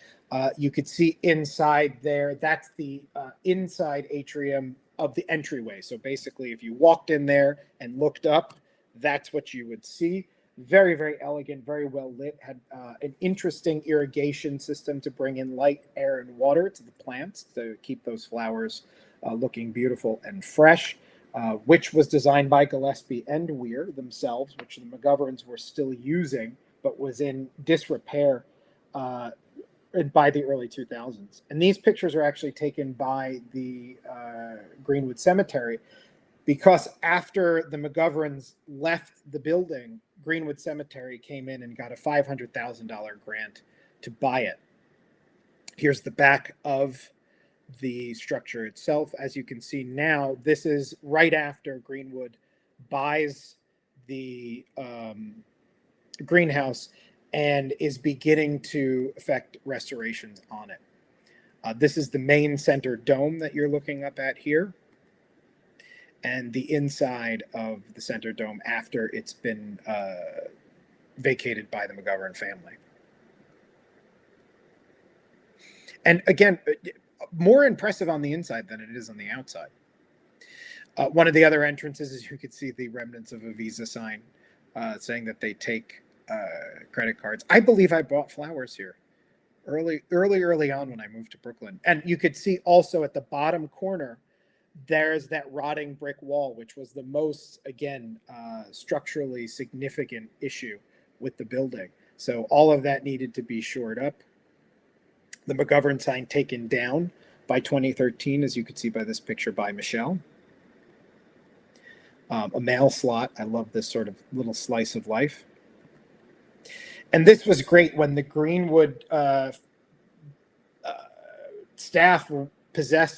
You could see inside there, that's the inside atrium of the entryway. So basically, if you walked in there and looked up, that's what you would see. Very, very elegant, very well lit, had an interesting irrigation system to bring in light, air, and water to the plants to keep those flowers looking beautiful and fresh. Which was designed by Gillespie and Weir themselves, which the McGoverns were still using, but was in disrepair by the early 2000s. And these pictures are actually taken by the Greenwood Cemetery, because after the McGoverns left the building, Greenwood Cemetery came in and got a $500,000 grant to buy it. Here's the back of the structure itself. As you can see now, this is right after Greenwood buys the greenhouse and is beginning to effect restorations on it. This is the main center dome that you're looking up at here, and the inside of the center dome after it's been vacated by the McGovern family. And again, more impressive on the inside than it is on the outside. One of the other entrances is you could see the remnants of a Visa sign saying that they take credit cards. I believe I bought flowers here early on when I moved to Brooklyn. And you could see also at the bottom corner, there's that rotting brick wall, which was the most, again, structurally significant issue with the building. So all of that needed to be shored up. The McGovern sign taken down by 2013, as you can see by this picture by Michelle. A mail slot. I love this sort of little slice of life. And this was great when the Greenwood staff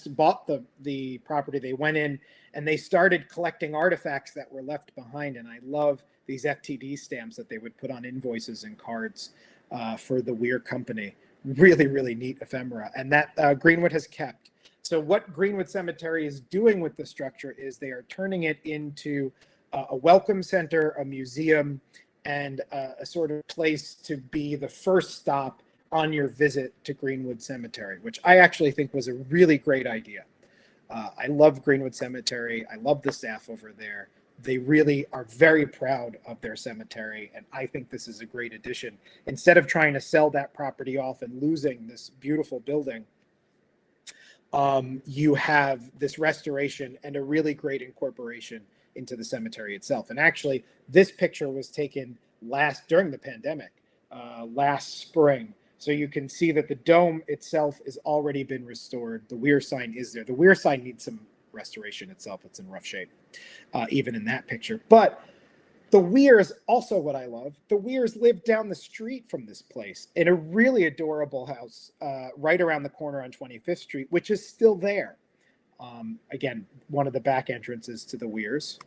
bought the property. They went in and they started collecting artifacts that were left behind. And I love these FTD stamps that they would put on invoices and cards for the Weir company. Really, really neat ephemera. And that Greenwood has kept. So what Greenwood Cemetery is doing with the structure is they are turning it into a welcome center, a museum, and a sort of place to be the first stop on your visit to Greenwood Cemetery, which I actually think was a really great idea. I love Greenwood Cemetery. I love the staff over there. They really are very proud of their cemetery, and I think this is a great addition. Instead of trying to sell that property off and losing this beautiful building, you have this restoration and a really great incorporation into the cemetery itself. And actually, this picture was taken during the pandemic, last spring. So you can see that the dome itself has already been restored. The Weir sign is there. The Weir sign needs some restoration itself. It's in rough shape, even in that picture. But the Weirs, also what I love, the Weirs live down the street from this place in a really adorable house right around the corner on 25th Street, which is still there. Again, one of the back entrances to the Weirs.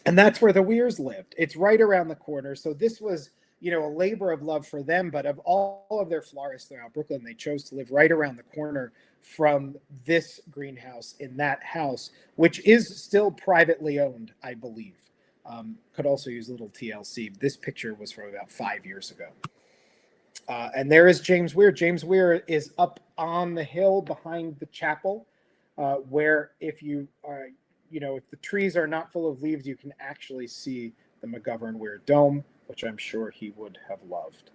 And that's where the Weirs lived. It's right around the corner. So this was, a labor of love for them. But of all of their florists throughout Brooklyn, they chose to live right around the corner from this greenhouse in that house, which is still privately owned, I believe. Could also use a little TLC. This picture was from about 5 years ago. And there is James Weir. James Weir is up on the hill behind the chapel, where if you are, if the trees are not full of leaves, you can actually see the McGovern Weir dome, which I'm sure he would have loved.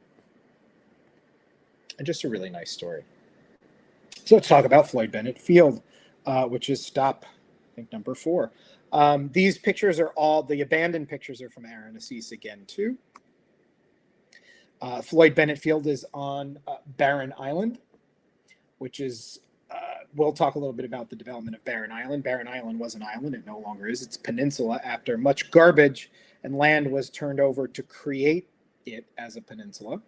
And just a really nice story. So let's talk about Floyd Bennett Field, which is stop, I think, number 4. These pictures are all, the abandoned pictures are from Aaron Assis again, too. Floyd Bennett Field is on Barren Island, which is, we'll talk a little bit about the development of Barren Island. Barren Island was an island. It no longer is. It's a peninsula after much garbage and land was turned over to create it as a peninsula.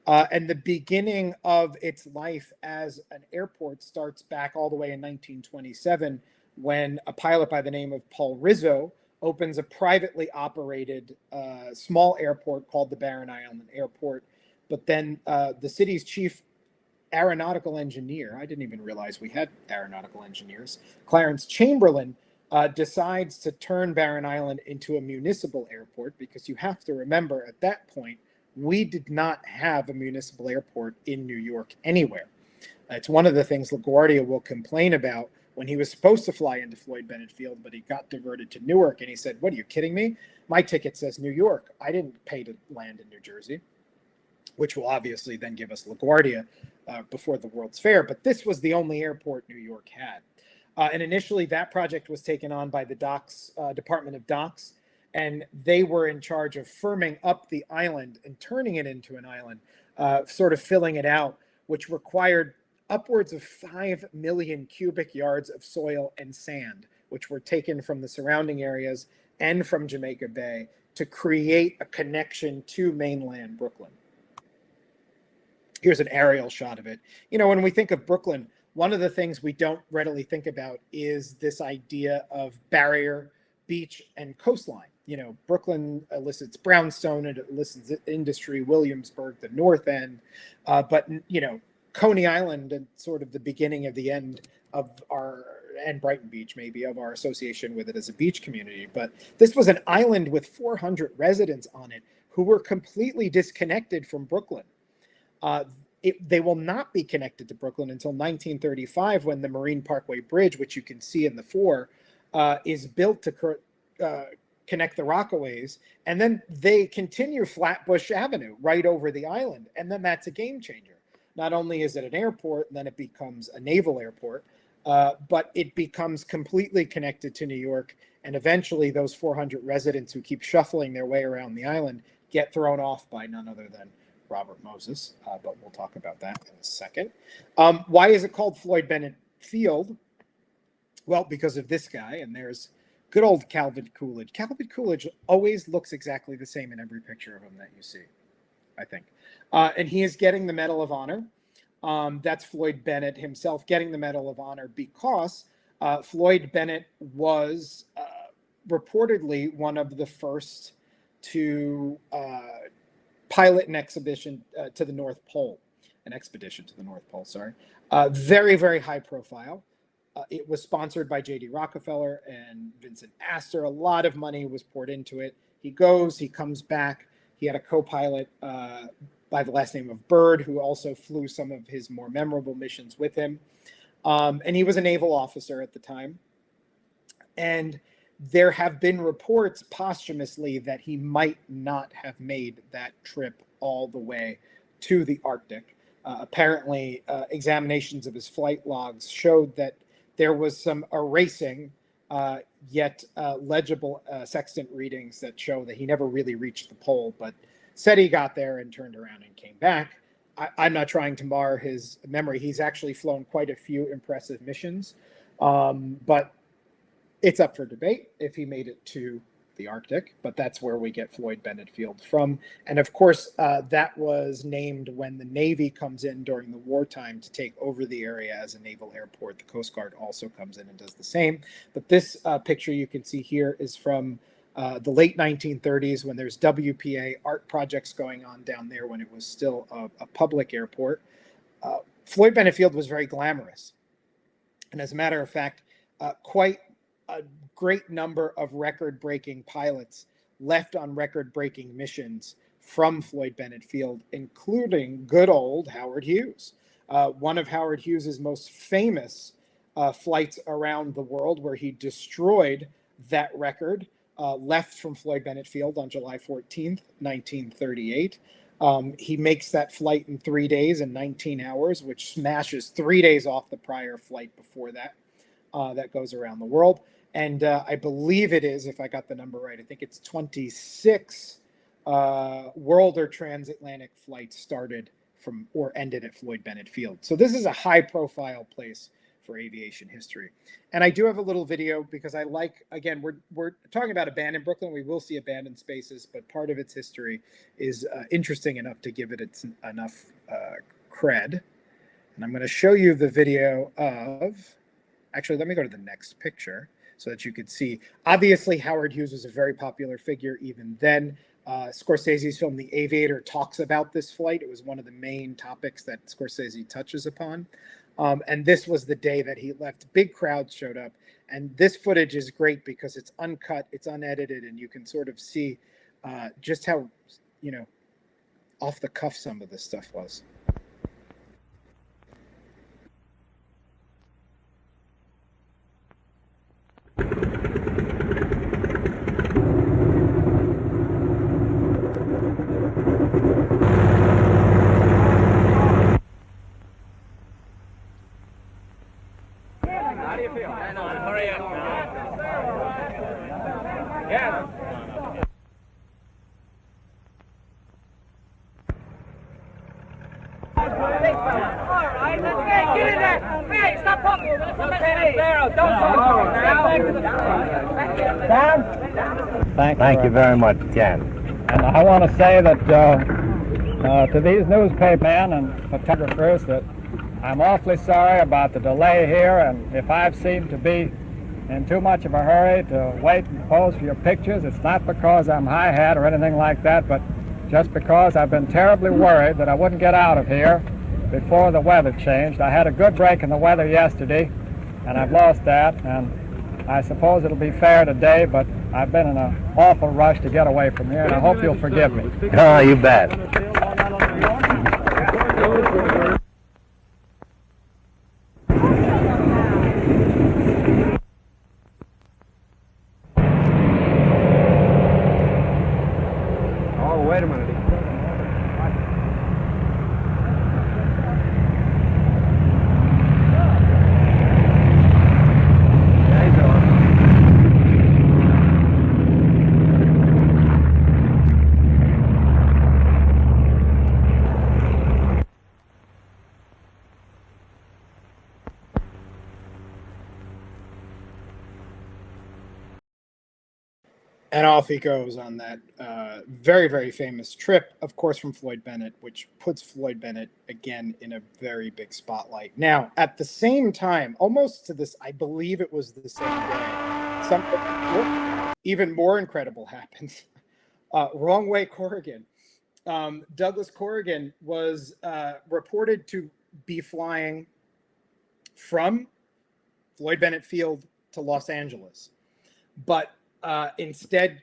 And the beginning of its life as an airport starts back all the way in 1927, when a pilot by the name of Paul Rizzo opens a privately operated small airport called the Barren Island Airport. But then the city's chief aeronautical engineer, I didn't even realize we had aeronautical engineers, Clarence Chamberlain, decides to turn Barren Island into a municipal airport, because you have to remember at that point, we did not have a municipal airport in New York anywhere. It's one of the things LaGuardia will complain about when he was supposed to fly into Floyd Bennett Field, but he got diverted to Newark. And he said, "What, are you kidding me? My ticket says New York. I didn't pay to land in New Jersey," which will obviously then give us LaGuardia before the World's Fair. But this was the only airport New York had. And initially, that project was taken on by the Department of Docks, and they were in charge of firming up the island and turning it into an island, sort of filling it out, which required upwards of 5 million cubic yards of soil and sand, which were taken from the surrounding areas and from Jamaica Bay to create a connection to mainland Brooklyn. Here's an aerial shot of it. You know, when we think of Brooklyn, one of the things we don't readily think about is this idea of barrier, beach, and coastline. You know, Brooklyn elicits brownstone, and it elicits industry, Williamsburg, the North End. But, you know, Coney Island and sort of the beginning of the end of and Brighton Beach, maybe, of our association with it as a beach community. But this was an island with 400 residents on it who were completely disconnected from Brooklyn. They will not be connected to Brooklyn until 1935, when the Marine Parkway Bridge, which you can see in the fore, is built to connect the Rockaways. And then they continue Flatbush Avenue right over the island. And then that's a game changer. Not only is it an airport, and then it becomes a naval airport, but it becomes completely connected to New York. And eventually those 400 residents who keep shuffling their way around the island get thrown off by none other than Robert Moses, but we'll talk about that in a second. Why is it called Floyd Bennett Field? Well, because of this guy, and there's good old Calvin Coolidge. Calvin Coolidge always looks exactly the same in every picture of him that you see, I think. And he is getting the Medal of Honor. That's Floyd Bennett himself getting the Medal of Honor because Floyd Bennett was reportedly one of the first to pilot an expedition to the North Pole, sorry. Very, very high profile. It was sponsored by J.D. Rockefeller and Vincent Astor. A lot of money was poured into it. He goes, he comes back. He had a co-pilot by the last name of Byrd, who also flew some of his more memorable missions with him. And he was a naval officer at the time. And there have been reports posthumously that he might not have made that trip all the way to the Arctic. Apparently, examinations of his flight logs showed that there was some erasing, yet legible sextant readings that show that he never really reached the pole, but said he got there and turned around and came back. I'm not trying to mar his memory. He's actually flown quite a few impressive missions, but it's up for debate if he made it to the Arctic, but that's where we get Floyd Bennett Field from. And of course, that was named when the Navy comes in during the wartime to take over the area as a naval airport. The Coast Guard also comes in and does the same. But this picture you can see here is from the late 1930s when there's WPA art projects going on down there when it was still a public airport. Floyd Bennett Field was very glamorous. And as a matter of fact, quite a great number of record-breaking pilots left on record-breaking missions from Floyd Bennett Field, including good old Howard Hughes. One of Howard Hughes's most famous flights around the world, where he destroyed that record, left from Floyd Bennett Field on July 14th, 1938. He makes that flight in 3 days and 19 hours, which smashes 3 days off the prior flight before that. That goes around the world. And I believe it is, if I got the number right, I think it's 26 world or transatlantic flights started from or ended at Floyd Bennett Field. So this is a high profile place for aviation history. And I do have a little video because I like, again, we're talking about abandoned Brooklyn. We will see abandoned spaces, but part of its history is interesting enough to give it enough cred. And I'm going to show you the video of, actually, let me go to the next picture. so that you could see. Obviously, Howard Hughes was a very popular figure even then. Scorsese's film The Aviator talks about this flight. It was one of the main topics that Scorsese touches upon. And this was the day that he left. Big crowds showed up. And this footage is great because it's uncut, it's unedited, and you can sort of see just how, off the cuff some of this stuff was. How do you feel? Hurry up now. Yeah. All right, let's get in there. Hey, stop talking. Lieutenant Barrow, don't talk now. Thank you very much, Ken. And I want to say that to these newspapermen and photographers that I'm awfully sorry about the delay here, and if I've seemed to be in too much of a hurry to wait and pose for your pictures, it's not because I'm high-hat or anything like that, but just because I've been terribly worried that I wouldn't get out of here before the weather changed. I had a good break in the weather yesterday, and I've lost that, and I suppose it'll be fair today, but I've been in an awful rush to get away from here, and I hope you'll forgive me. Oh, you bet. Oh, wait a minute. And off he goes on that very, very famous trip, of course, from Floyd Bennett, which puts Floyd Bennett again in a very big spotlight. Now, at the same time, almost to this, I believe it was the same day, something even more incredible happens. Wrong Way Corrigan. Douglas Corrigan was reported to be flying from Floyd Bennett Field to Los Angeles, but instead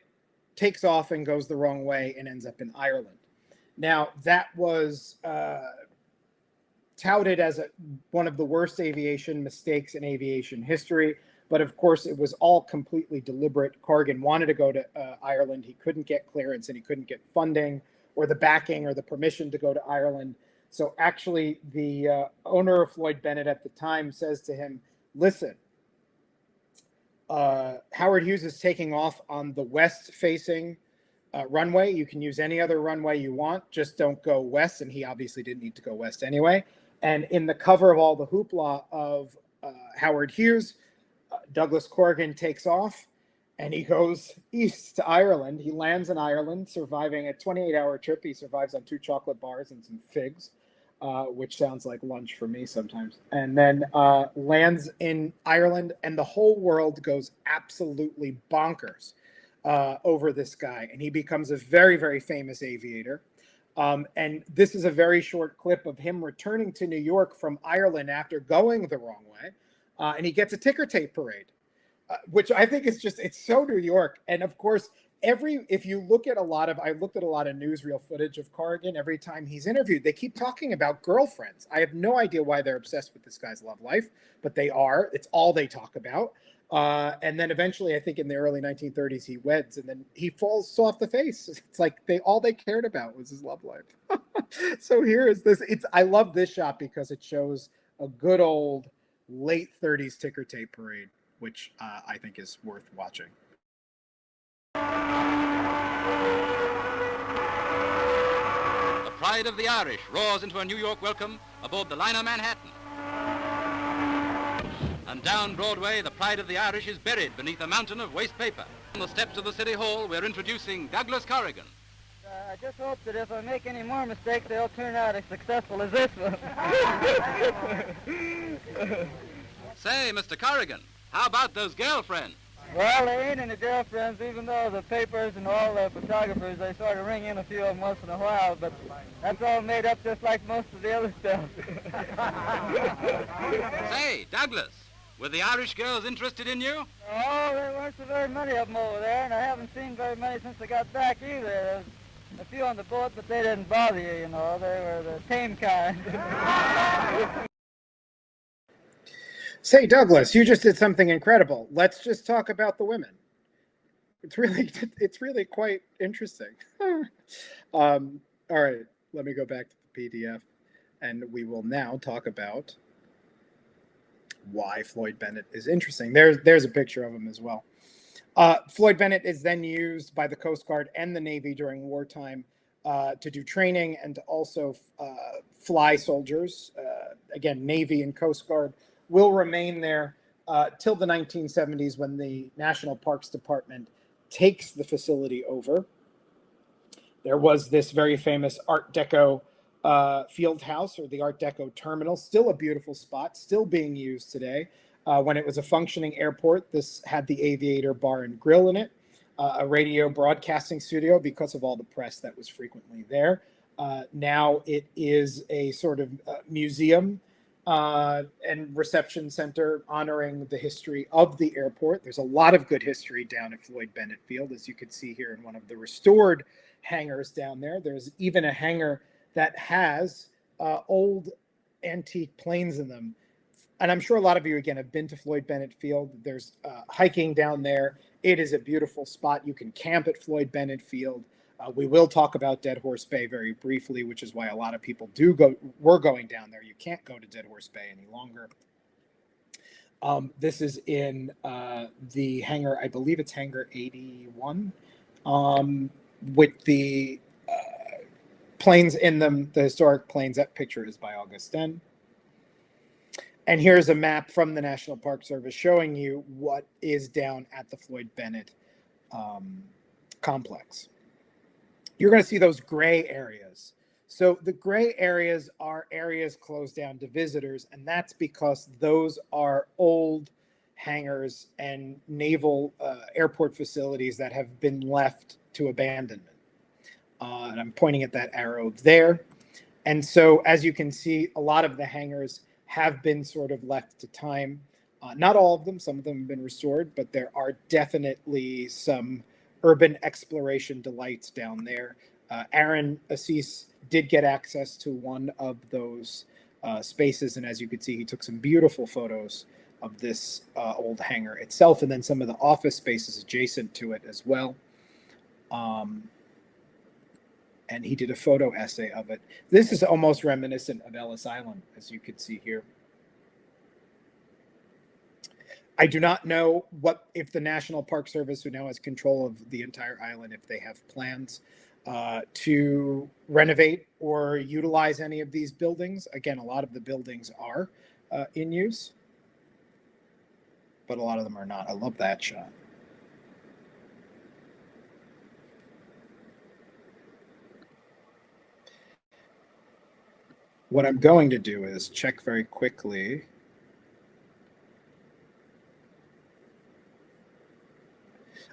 takes off and goes the wrong way and ends up in Ireland. Now, that was touted as one of the worst aviation mistakes in aviation history, but of course it was all completely deliberate. Corrigan wanted to go to Ireland. He couldn't get clearance and he couldn't get funding or the backing or the permission to go to Ireland. So actually the owner of Floyd Bennett at the time says to him, listen, Howard Hughes is taking off on the west-facing runway. You can use any other runway you want, just don't go west. And he obviously didn't need to go west anyway. And in the cover of all the hoopla of Howard Hughes, Douglas Corrigan takes off and he goes east to Ireland. He lands in Ireland, surviving a 28-hour trip. He survives on 2 chocolate bars and some figs. Which sounds like lunch for me sometimes, and then lands in Ireland, and the whole world goes absolutely bonkers over this guy, and he becomes a very, very famous aviator. And this is a very short clip of him returning to New York from Ireland after going the wrong way, and he gets a ticker tape parade, which I think is just, it's so New York. And of course, if you look at I looked at a lot of newsreel footage of Corrigan. Every time he's interviewed, they keep talking about girlfriends. I have no idea why they're obsessed with this guy's love life, but they are. It's all they talk about. And then eventually, I think in the early 1930s, he weds, and then he falls off the face. It's like all they cared about was his love life. So here is this. I love this shot because it shows a good old late 30s ticker tape parade, which I think is worth watching. The pride of the Irish roars into a New York welcome aboard the liner Manhattan. And down Broadway, the pride of the Irish is buried beneath a mountain of waste paper. On the steps of the City Hall, we're introducing Douglas Corrigan. I just hope that if I make any more mistakes, they'll turn out as successful as this one. Say, Mr. Corrigan, how about those girlfriends? Well, they ain't any girlfriends, even though the papers and all the photographers, they sort of ring in a few of them once in a while, but that's all made up just like most of the other stuff. Say, Douglas, were the Irish girls interested in you? Oh, there weren't so very many of them over there, and I haven't seen very many since I got back either. There's a few on the boat, but they didn't bother you, you know. They were the tame kind. Say, Douglas, you just did something incredible. Let's just talk about the women. It's really quite interesting. All right, let me go back to the PDF, and we will now talk about why Floyd Bennett is interesting. There's a picture of him as well. Floyd Bennett is then used by the Coast Guard and the Navy during wartime to do training and to also fly soldiers. Again, Navy and Coast Guard will remain there till the 1970s when the National Parks Department takes the facility over. There was this very famous Art Deco field house, or the Art Deco terminal, still a beautiful spot, still being used today. When it was a functioning airport, this had the Aviator Bar and Grill in it, a radio broadcasting studio because of all the press that was frequently there. Now it is a sort of museum and reception center honoring the history of the airport. There's a lot of good history down at Floyd Bennett Field, as you can see here in one of the restored hangars down there. There's even a hangar that has old antique planes in them. And I'm sure a lot of you, again, have been to Floyd Bennett Field. There's hiking down there. It is a beautiful spot. You can camp at Floyd Bennett Field. We will talk about Dead Horse Bay very briefly, which is why a lot of people were going down there. You can't go to Dead Horse Bay any longer. This is in the hangar, I believe it's hangar 81, with the planes in them, the historic planes. That picture is by Augustin. And here's a map from the National Park Service showing you what is down at the Floyd Bennett complex. You're going to see those gray areas. So the gray areas are areas closed down to visitors, and that's because those are old hangars and naval airport facilities that have been left to abandonment. And I'm pointing at that arrow there. And so, as you can see, a lot of the hangars have been sort of left to time. Not all of them, some of them have been restored, but there are definitely some urban exploration delights down there. Aaron Assis did get access to one of those spaces, and as you can see, he took some beautiful photos of this old hangar itself, and then some of the office spaces adjacent to it as well. And he did a photo essay of it. This is almost reminiscent of Ellis Island, as you can see here. I do not know if the National Park Service, who now has control of the entire island, if they have plans to renovate or utilize any of these buildings. Again, a lot of the buildings are in use, but a lot of them are not. I love that shot. What I'm going to do is check very quickly.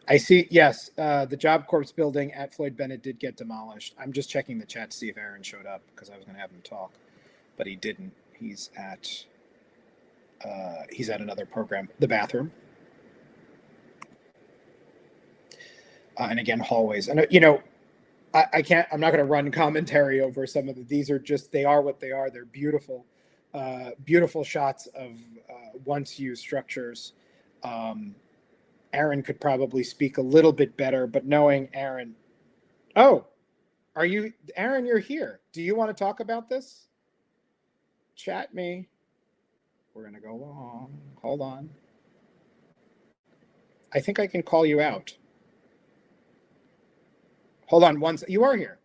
I see, yes, the Job Corps building at Floyd Bennett did get demolished. I'm just checking the chat to see if Aaron showed up because I was going to have him talk, but he didn't. He's at another program, the bathroom. And again, hallways. And, you know, I'm not going to run commentary over some of these are just, they are what they are. They're beautiful, beautiful shots of once used structures. Aaron could probably speak a little bit better, but knowing Aaron, Aaron, you're here. Do you want to talk about this? Chat me. We're going to go long. Hold on. I think I can call you out. Hold on you are here.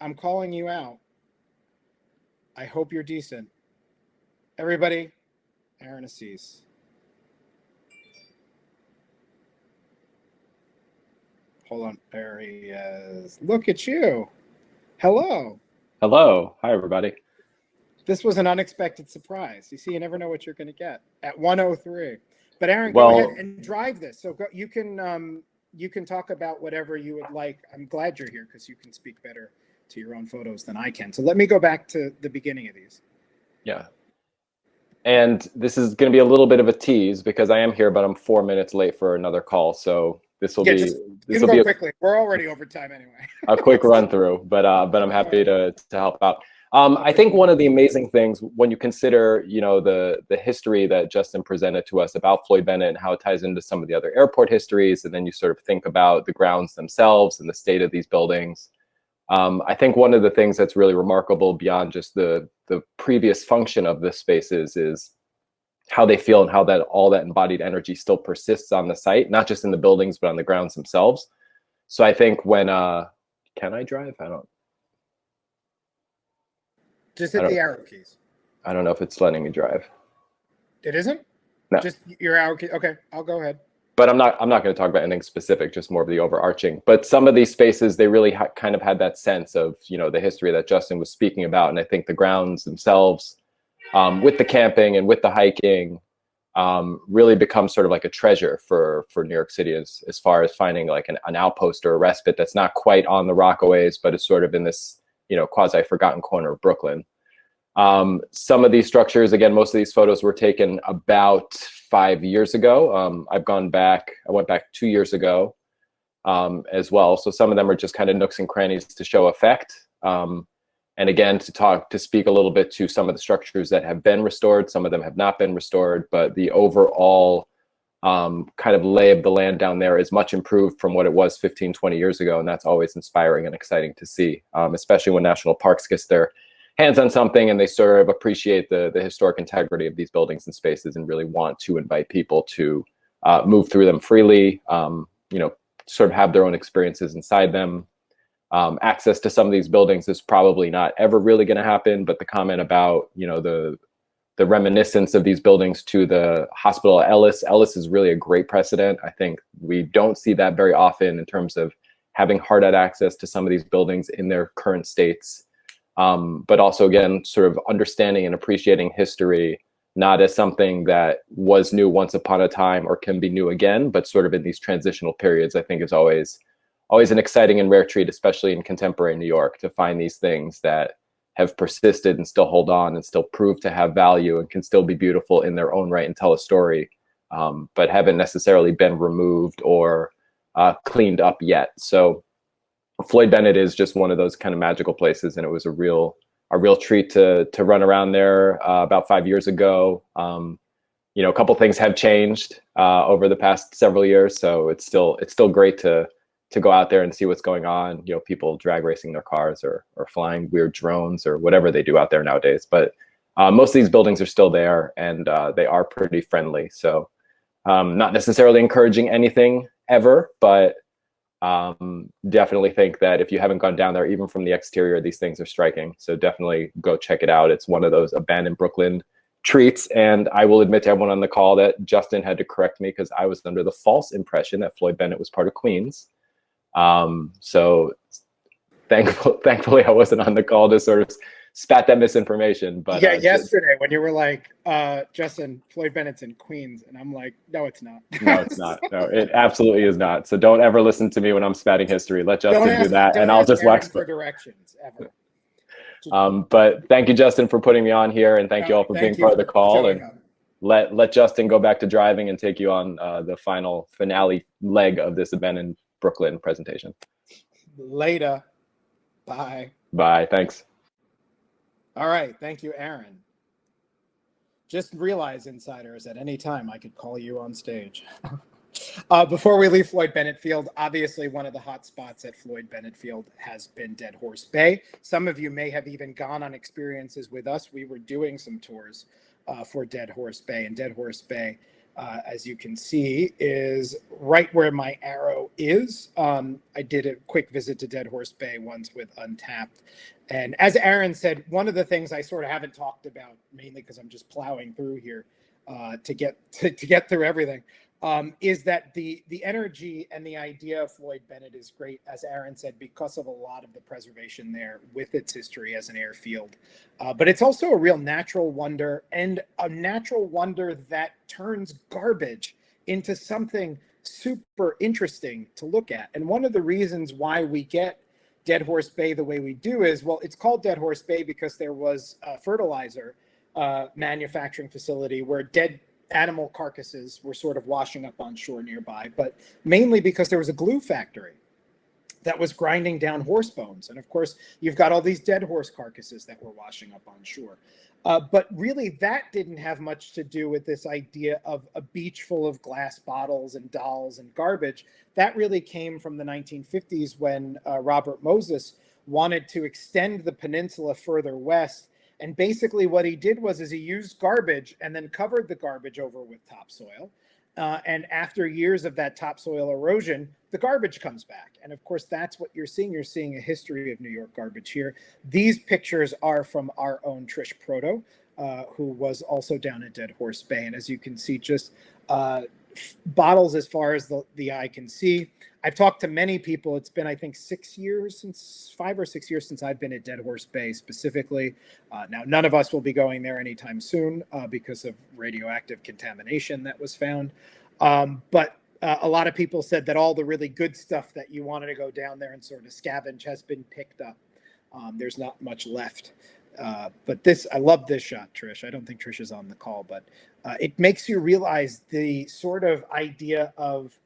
I'm calling you out. I hope you're decent. Everybody, Aaron Assis. Hold on, there he is. Look at you. Hello. Hello. Hi, everybody. This was an unexpected surprise. You see, you never know what you're going to get. At 1:03. But Aaron, go ahead Well, and drive this. So you can talk about whatever you would like. I'm glad you're here because you can speak better to your own photos than I can. So let me go back to the beginning of these. yeah. And this is going to be a little bit of a tease because I am here, but I'm 4 minutes late for another call. So this will Yeah, be just you this can will be go quickly. We're already over time anyway. a quick run through, but I'm happy to help out. I Okay. think one of the amazing things when you consider, the history that Justin presented to us about Floyd Bennett and how it ties into some of the other airport histories, and then you sort of think about the grounds themselves and the state of these buildings. I think one of the things that's really remarkable beyond just the previous function of the spaces is how they feel and how that all that embodied energy still persists on the site, not just in the buildings, but on the grounds themselves. So I think when, can I drive? Just I hit don't, the arrow keys. I don't know if it's letting me drive. It isn't? No. Just your arrow key. Okay, I'll go ahead. But I'm not going to talk about anything specific, just more of the overarching. But some of these spaces, they really kind of had that sense of, the history that Justin was speaking about. And I think the grounds themselves, with the camping and with the hiking, really become sort of like a treasure for New York City as far as finding like an outpost or a respite that's not quite on the Rockaways, but is sort of in this, quasi forgotten corner of Brooklyn. Some of these structures, again, most of these photos were taken about 5 years ago. I went back 2 years ago as well. So some of them are just kind of nooks and crannies to show effect. And again, to speak a little bit to some of the structures that have been restored. Some of them have not been restored, but the overall kind of lay of the land down there is much improved from what it was 15, 20 years ago. And that's always inspiring and exciting to see, especially when national parks gets their hands on something and they sort of appreciate the historic integrity of these buildings and spaces and really want to invite people to move through them freely, sort of have their own experiences inside them. Access to some of these buildings is probably not ever really going to happen, but the comment about, the reminiscence of these buildings to the hospital at Ellis is really a great precedent. I think we don't see that very often in terms of having hard access to some of these buildings in their current states. But also, again, sort of understanding and appreciating history, not as something that was new once upon a time or can be new again, but sort of in these transitional periods, I think is always an exciting and rare treat, especially in contemporary New York, to find these things that have persisted and still hold on and still prove to have value and can still be beautiful in their own right and tell a story, but haven't necessarily been removed or cleaned up yet. So Floyd Bennett is just one of those kind of magical places, and it was a real treat to run around there about 5 years ago. A couple things have changed over the past several years, so it's still great to go out there and see what's going on. People drag racing their cars or flying weird drones or whatever they do out there nowadays. But most of these buildings are still there, and they are pretty friendly. So not necessarily encouraging anything ever, but definitely think that if you haven't gone down there, even from the exterior, these things are striking. So definitely go check it out. It's one of those abandoned Brooklyn treats. And I will admit to everyone on the call that Justin had to correct me because I was under the false impression that Floyd Bennett was part of Queens. So thankfully I wasn't on the call to sort of spat that misinformation. But yeah, yesterday when you were like, Justin, Floyd Bennett's in Queens, and I'm like, no, it's not. No, it's not. No, it absolutely is not. So don't ever listen to me when I'm spatting history. Let Justin do that, and I'll just wax for directions ever. But thank you, Justin, for putting me on here, and thank you all for being part of the call. And let Justin go back to driving and take you on the finale leg of this abandoned Brooklyn presentation. Later. Bye. Bye. Thanks. All right. Thank you, Aaron. Just realize, insiders, at any time I could call you on stage. Before we leave Floyd Bennett Field, obviously one of the hot spots at Floyd Bennett Field has been Dead Horse Bay. Some of you may have even gone on experiences with us. We were doing some tours for Dead Horse Bay, and Dead Horse Bay, as you can see, is right where my arrow is. I did a quick visit to Dead Horse Bay once with Untapped. And as Aaron said, one of the things I sort of haven't talked about, mainly because I'm just plowing through here to get through everything, is that the energy and the idea of Floyd Bennett is great, as Aaron said, because of a lot of the preservation there with its history as an airfield. But it's also a real natural wonder, and a natural wonder that turns garbage into something super interesting to look at. And one of the reasons why we get Dead Horse Bay the way we do is, well, it's called Dead Horse Bay because there was a fertilizer manufacturing facility where dead animal carcasses were sort of washing up on shore nearby, but mainly because there was a glue factory that was grinding down horse bones. And of course, you've got all these dead horse carcasses that were washing up on shore. But really, that didn't have much to do with this idea of a beach full of glass bottles and dolls and garbage. That really came from the 1950s when Robert Moses wanted to extend the peninsula further west. And basically what he did was he used garbage and then covered the garbage over with topsoil. And after years of that topsoil erosion, the garbage comes back. And of course, that's what you're seeing. You're seeing a history of New York garbage here. These pictures are from our own Trish Proto, who was also down at Dead Horse Bay. And as you can see, just bottles as far as the eye can see. I've talked to many people. It's been, I think, 5 or 6 years since I've been at Dead Horse Bay specifically. Now, none of us will be going there anytime soon because of radioactive contamination that was found. But a lot of people said that all the really good stuff that you wanted to go down there and sort of scavenge has been picked up. There's not much left. But I love this shot, Trish. I don't think Trish is on the call, but it makes you realize the sort of idea of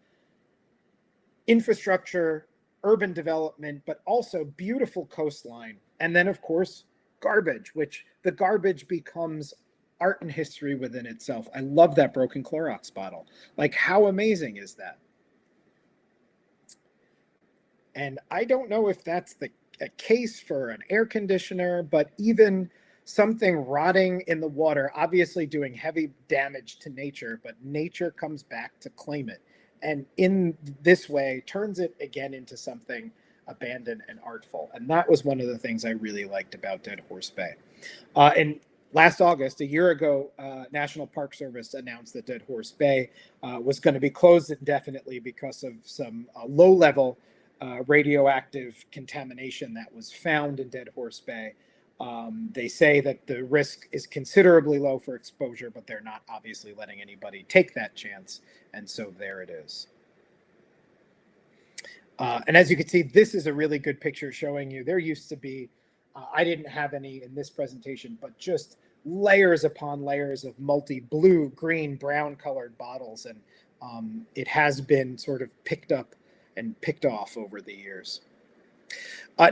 infrastructure, urban development, but also beautiful coastline. And then, of course, garbage, which the garbage becomes art and history within itself. I love that broken Clorox bottle. Like, how amazing is that? And I don't know if that's a case for an air conditioner, but even something rotting in the water, obviously doing heavy damage to nature, but nature comes back to claim it. And in this way, turns it again into something abandoned and artful. And that was one of the things I really liked about Dead Horse Bay. And last August, a year ago, National Park Service announced that Dead Horse Bay was going to be closed indefinitely because of some low-level radioactive contamination that was found in Dead Horse Bay. They say that the risk is considerably low for exposure, but they're not obviously letting anybody take that chance. And so there it is. And as you can see, this is a really good picture showing you there used to be, I didn't have any in this presentation, but just layers upon layers of multi-blue, green, brown colored bottles. And it has been sort of picked up and picked off over the years.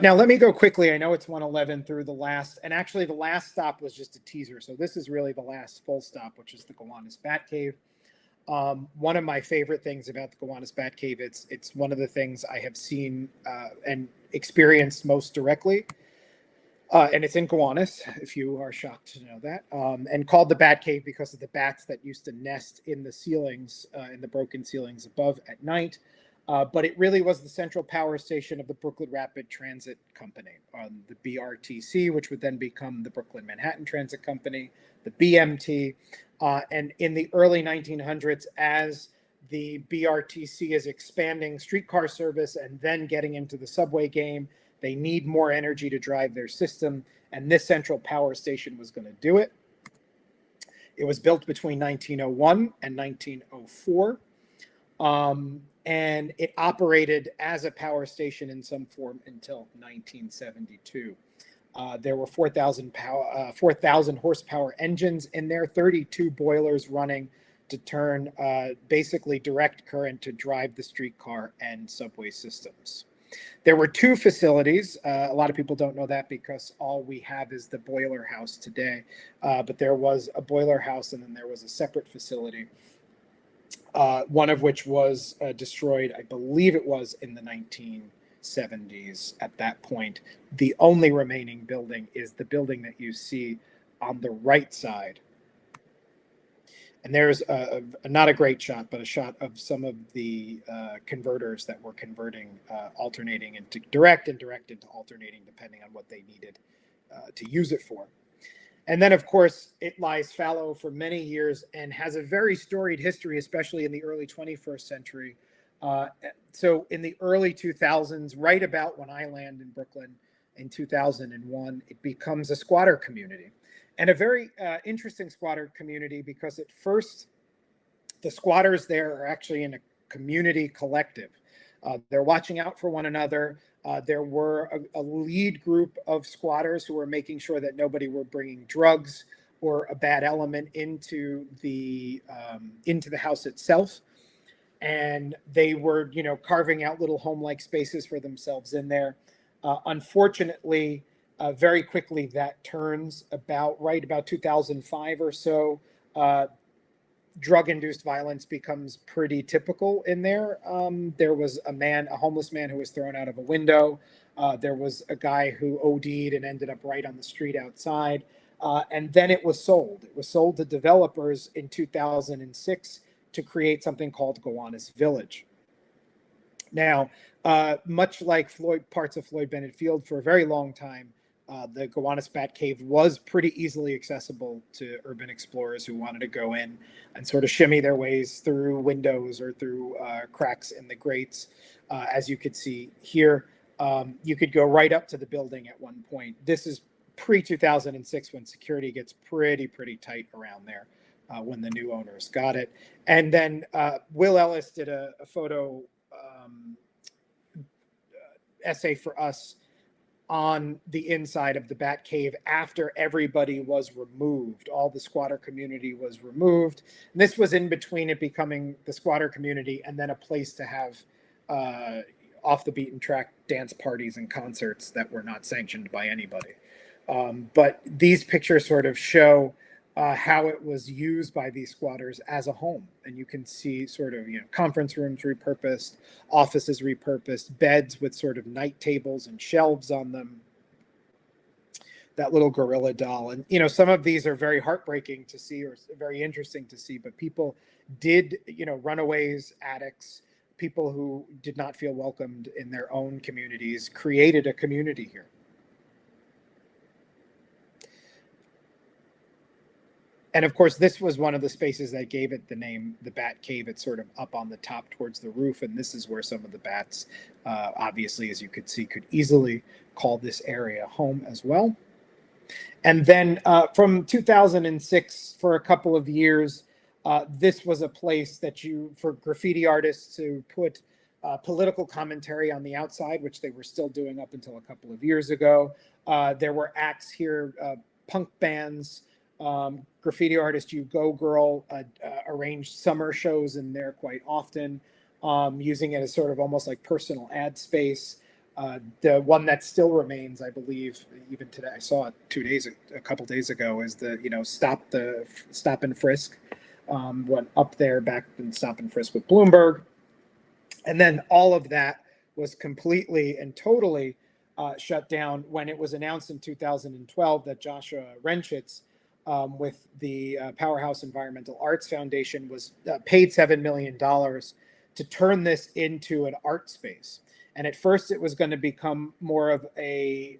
Now, let me go quickly. I know it's 1:11 through the last, and actually the last stop was just a teaser. So this is really the last full stop, which is the Gowanus Batcave. One of my favorite things about the Gowanus Batcave, it's one of the things I have seen and experienced most directly. And it's in Gowanus, if you are shocked to know that, and called the Batcave because of the bats that used to nest in the ceilings, in the broken ceilings above at night. But it really was the central power station of the Brooklyn Rapid Transit Company, the BRTC, which would then become the Brooklyn Manhattan Transit Company, the BMT. And in the early 1900s, as the BRTC is expanding streetcar service and then getting into the subway game, they need more energy to drive their system. And this central power station was going to do it. It was built between 1901 and 1904. And it operated as a power station in some form until 1972. There were 4,000 horsepower engines in there, 32 boilers running to turn basically direct current to drive the streetcar and subway systems. There were two facilities. A lot of people don't know that because all we have is the boiler house today. But there was a boiler house and then there was a separate facility. One of which was destroyed, I believe it was in the 1970s at that point. The only remaining building is the building that you see on the right side. And there's not a great shot, but a shot of some of the converters that were converting alternating into direct and direct into alternating, depending on what they needed to use it for. And then, of course, it lies fallow for many years and has a very storied history, especially in the early 21st century. So in the early 2000s, right about when I land in Brooklyn in 2001, it becomes a squatter community. And a very interesting squatter community, because at first, the squatters there are actually in a community collective. They're watching out for one another. There were a lead group of squatters who were making sure that nobody were bringing drugs or a bad element into the house itself. And they were, carving out little home-like spaces for themselves in there. Unfortunately, very quickly that turns about 2005 or so. Drug-induced violence becomes pretty typical in there. There was a homeless man who was thrown out of a window. There was a guy who OD'd and ended up right on the street outside. And then it was sold. It was sold to developers in 2006 to create something called Gowanus Village. Now, much like parts of Floyd Bennett Field, for a very long time, the Gowanus Bat Cave was pretty easily accessible to urban explorers who wanted to go in and sort of shimmy their ways through windows or through cracks in the grates. As you could see here, you could go right up to the building at one point. This is pre-2006, when security gets pretty tight around there, when the new owners got it. And then Will Ellis did a photo essay for us on the inside of the Bat Cave after everybody was removed. All the squatter community was removed. And this was in between it becoming the squatter community and then a place to have off the beaten track dance parties and concerts that were not sanctioned by anybody. But these pictures sort of show how it was used by these squatters as a home. And you can see sort of, conference rooms repurposed, offices repurposed, beds with sort of night tables and shelves on them, that little gorilla doll. And, some of these are very heartbreaking to see or very interesting to see, but people did, runaways, addicts, people who did not feel welcomed in their own communities, created a community here. And of course, this was one of the spaces that gave it the name, the Bat Cave. It's sort of up on the top towards the roof. And this is where some of the bats, obviously, as you could see, could easily call this area home as well. And then from 2006, for a couple of years, this was a place that for graffiti artists to put political commentary on the outside, which they were still doing up until a couple of years ago. There were acts here, punk bands, graffiti artist You Go Girl arranged summer shows in there quite often, using it as sort of almost like personal ad space. The one that still remains, I believe, even today, I saw it a couple days ago, is the stop and frisk. Went up there back in stop and frisk with Bloomberg. And then all of that was completely and totally shut down when it was announced in 2012 that Joshua Renschitz, with the Powerhouse Environmental Arts Foundation, was paid $7 million to turn this into an art space. And at first it was going to become more of a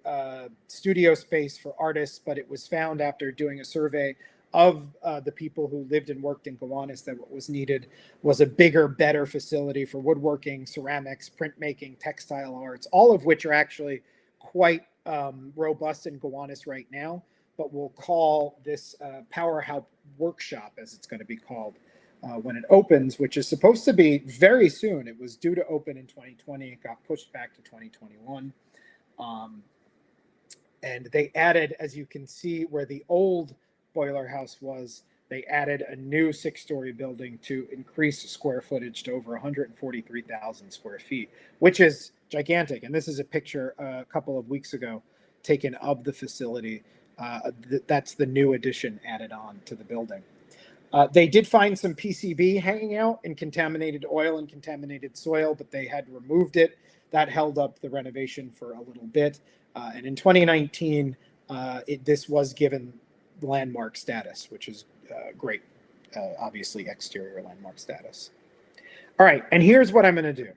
studio space for artists, but it was found after doing a survey of the people who lived and worked in Gowanus that what was needed was a bigger, better facility for woodworking, ceramics, printmaking, textile arts, all of which are actually quite robust in Gowanus right now. But we'll call this Powerhouse Workshop, as it's going to be called, when it opens, which is supposed to be very soon. It was due to open in 2020. It got pushed back to 2021. And they added, as you can see, where the old boiler house was, they added a new 6-story building to increase square footage to over 143,000 square feet, which is gigantic. And this is a picture a couple of weeks ago taken of the facility. That's the new addition added on to the building. They did find some PCB hanging out in contaminated oil and contaminated soil, but they had removed it. That held up the renovation for a little bit. And in 2019, this was given landmark status, which is great. Obviously, exterior landmark status. All right, and here's what I'm going to do.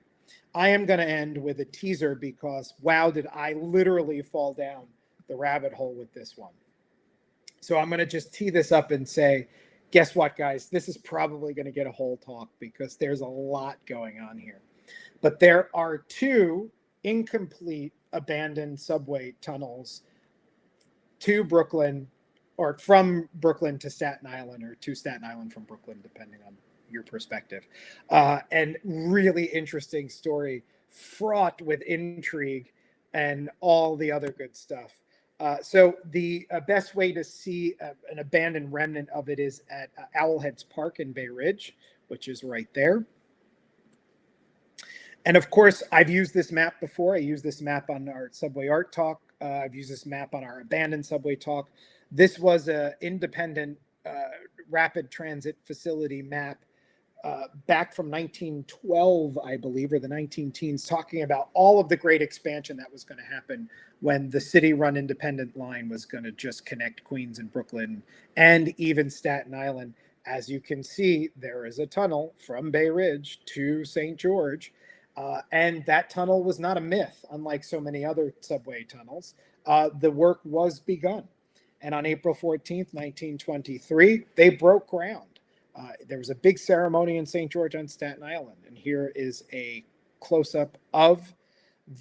I am going to end with a teaser because, wow, did I literally fall down the rabbit hole with this one. So I'm going to just tee this up and say, guess what, guys? This is probably going to get a whole talk because there's a lot going on here. But there are two incomplete abandoned subway tunnels to Brooklyn, or from Brooklyn to Staten Island, or to Staten Island from Brooklyn, depending on your perspective. And really interesting story, fraught with intrigue and all the other good stuff. So the best way to see an abandoned remnant of it is at Owlheads Park in Bay Ridge, which is right there. And of course, I've used this map before. I used this map on our Subway Art Talk. I've used this map on our abandoned subway talk. This was an independent rapid transit facility map back from 1912, I believe, or the 19 teens, talking about all of the great expansion that was going to happen when the city-run independent line was going to just connect Queens and Brooklyn and even Staten Island. As you can see, there is a tunnel from Bay Ridge to St. George. And that tunnel was not a myth, unlike so many other subway tunnels. The work was begun. And on April 14th, 1923, they broke ground. There was a big ceremony in St. George on Staten Island. And here is a close-up of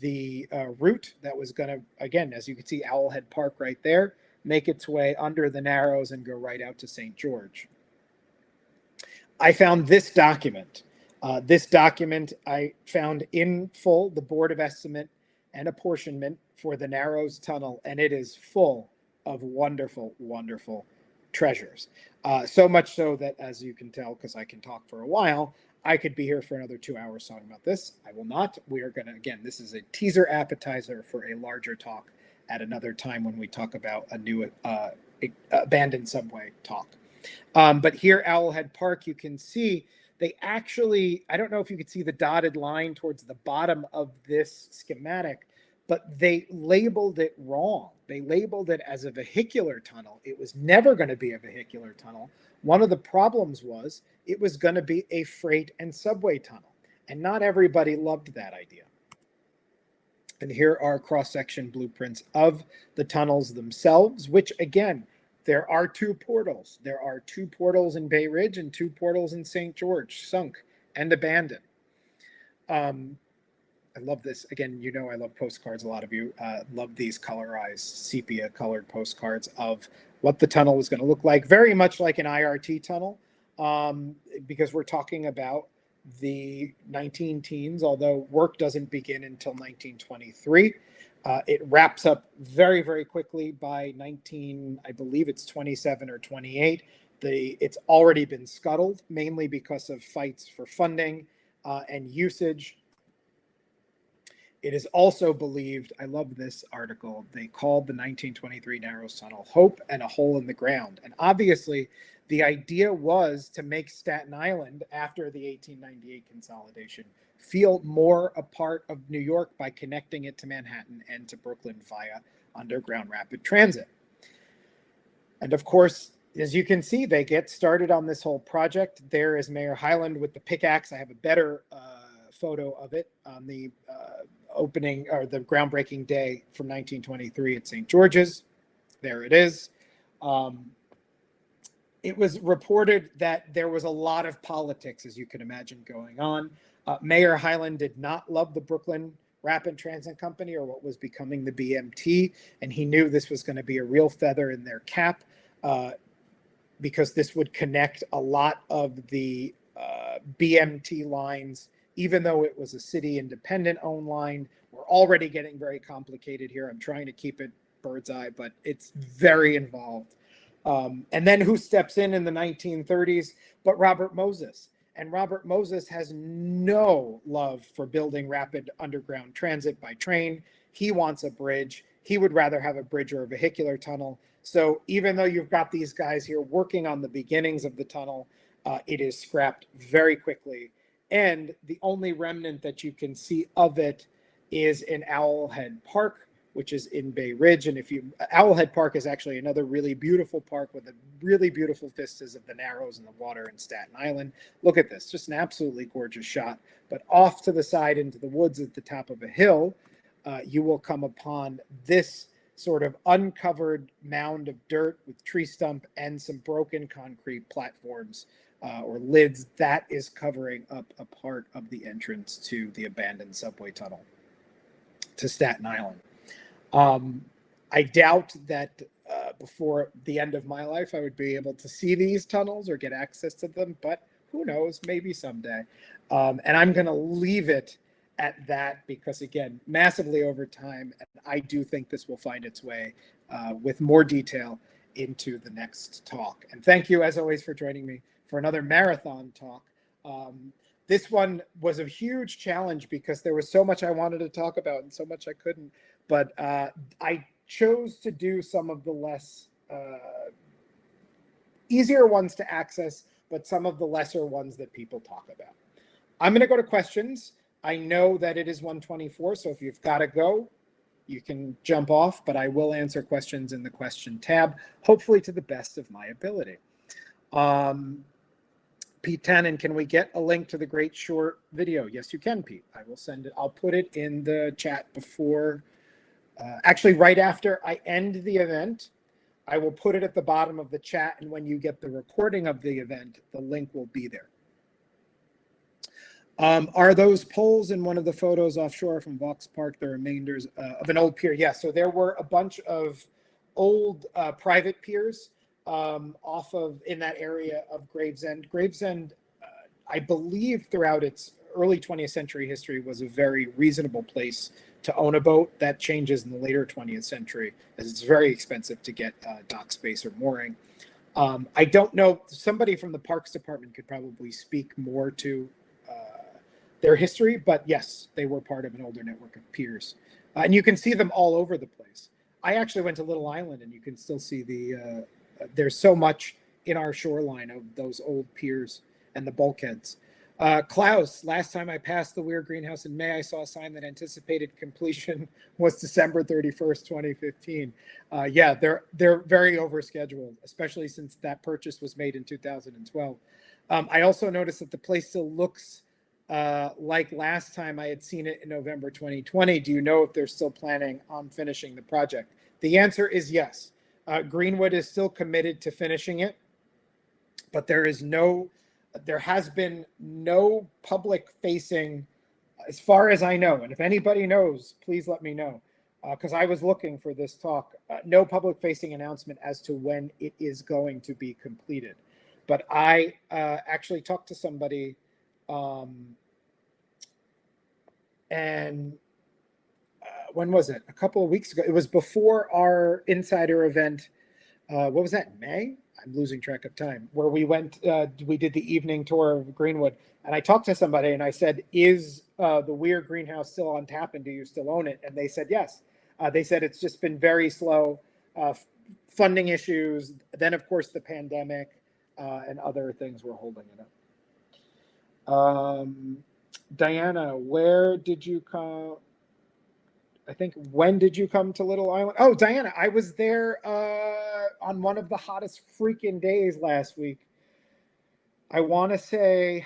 the route that was going to, again, as you can see, Owlhead Park right there, make its way under the Narrows and go right out to St. George. I found this document. This document I found in full, the Board of Estimate and Apportionment for the Narrows Tunnel, and it is full of wonderful, wonderful treasures. So much so that, as you can tell, because I can talk for a while, I could be here for another 2 hours talking about this. I will not. We are going to, again, this is a teaser appetizer for a larger talk at another time when we talk about a new abandoned subway talk. But here, Owlhead Park, you can see they actually, I don't know if you could see the dotted line towards the bottom of this schematic, but they labeled it wrong. They labeled it as a vehicular tunnel. It was never going to be a vehicular tunnel. One of the problems was it was going to be a freight and subway tunnel, and not everybody loved that idea. And here are cross-section blueprints of the tunnels themselves, which, again, there are two portals. There are two portals in Bay Ridge and two portals in St. George, sunk and abandoned. I love this. Again, you know I love postcards. A lot of you love these colorized, sepia-colored postcards of what the tunnel was going to look like, very much like an IRT tunnel, because we're talking about the 19 teens, although work doesn't begin until 1923. It wraps up very, very quickly by I believe it's 27 or 28. It's already been scuttled, mainly because of fights for funding and usage. It is also believed, I love this article, they called the 1923 Narrows Tunnel Hope and a Hole in the Ground. And obviously, the idea was to make Staten Island, after the 1898 consolidation, feel more a part of New York by connecting it to Manhattan and to Brooklyn via underground rapid transit. And of course, as you can see, they get started on this whole project. There is Mayor Hyland with the pickaxe. I have a better photo of it on the opening, or the groundbreaking day from 1923 at St. George's. There it is. It was reported that there was a lot of politics, as you can imagine, going on. Mayor Hyland did not love the Brooklyn Rapid Transit Company, or what was becoming the BMT, and he knew this was going to be a real feather in their cap because this would connect a lot of the BMT lines, even though it was a city independent owned line. We're already getting very complicated here. I'm trying to keep it bird's eye, but it's very involved. And then who steps in the 1930s but Robert Moses? And Robert Moses has no love for building rapid underground transit by train. He wants a bridge. He would rather have a bridge or a vehicular tunnel. So even though you've got these guys here working on the beginnings of the tunnel, it is scrapped very quickly. And the only remnant that you can see of it is in Owlhead Park, which is in Bay Ridge. And Owlhead Park is actually another really beautiful park with a really beautiful vistas of the Narrows and the water in Staten Island. Look at this, just an absolutely gorgeous shot. But off to the side into the woods at the top of a hill, you will come upon this sort of uncovered mound of dirt with tree stump and some broken concrete platforms or lids that is covering up a part of the entrance to the abandoned subway tunnel to Staten Island. I doubt that before the end of my life I would be able to see these tunnels or get access to them, but who knows, maybe someday. And I'm going to leave it at that because, again, massively over time, and I do think this will find its way with more detail into the next talk. And thank you, as always, for joining me for another marathon talk. This one was a huge challenge because there was so much I wanted to talk about and so much I couldn't. But I chose to do some of the less easier ones to access, but some of the lesser ones that people talk about. I'm going to go to questions. I know that it is 1:24, so if you've got to go, you can jump off, but I will answer questions in the question tab, hopefully to the best of my ability. Pete Tannen, can we get a link to the Great Short video? Yes, you can, Pete. I will send it. I'll put it in the chat before, actually right after I end the event. I will put it at the bottom of the chat, and when you get the recording of the event, the link will be there. Are those poles in one of the photos offshore from Vaux Park the remainders of an old pier? Yes, so there were a bunch of old private piers off of in that area of Gravesend. Gravesend, I believe throughout its early 20th century history was a very reasonable place to own a boat. That changes in the later 20th century as it's very expensive to get dock space or mooring. I don't know, somebody from the Parks Department could probably speak more to their history, but yes, they were part of an older network of piers. And you can see them all over the place. I actually went to Little Island and you can still see there's so much in our shoreline of those old piers and the bulkheads. Klaus, last time I passed the Weir Greenhouse in May, I saw a sign that anticipated completion was December 31st, 2015. Yeah, they're very overscheduled, especially since that purchase was made in 2012. I also noticed that the place still looks like last time I had seen it in November 2020. Do you know if they're still planning on finishing the project? The answer is yes. Greenwood is still committed to finishing it, but there has been no public facing, as far as I know. And if anybody knows, please let me know, because I was looking for this talk. No public facing announcement as to when it is going to be completed. But I actually talked to somebody and when was it? A couple of weeks ago. It was before our insider event. What was that, May? I'm losing track of time. Where we went, we did the evening tour of Greenwood. And I talked to somebody and I said, is the Weir Greenhouse still on tap and do you still own it? And they said, yes. They said it's just been very slow, funding issues. Then, of course, the pandemic and other things were holding it up. Diana, where did you come? I think, when did you come to Little Island? Oh, Diana, I was there on one of the hottest freaking days last week. I want to say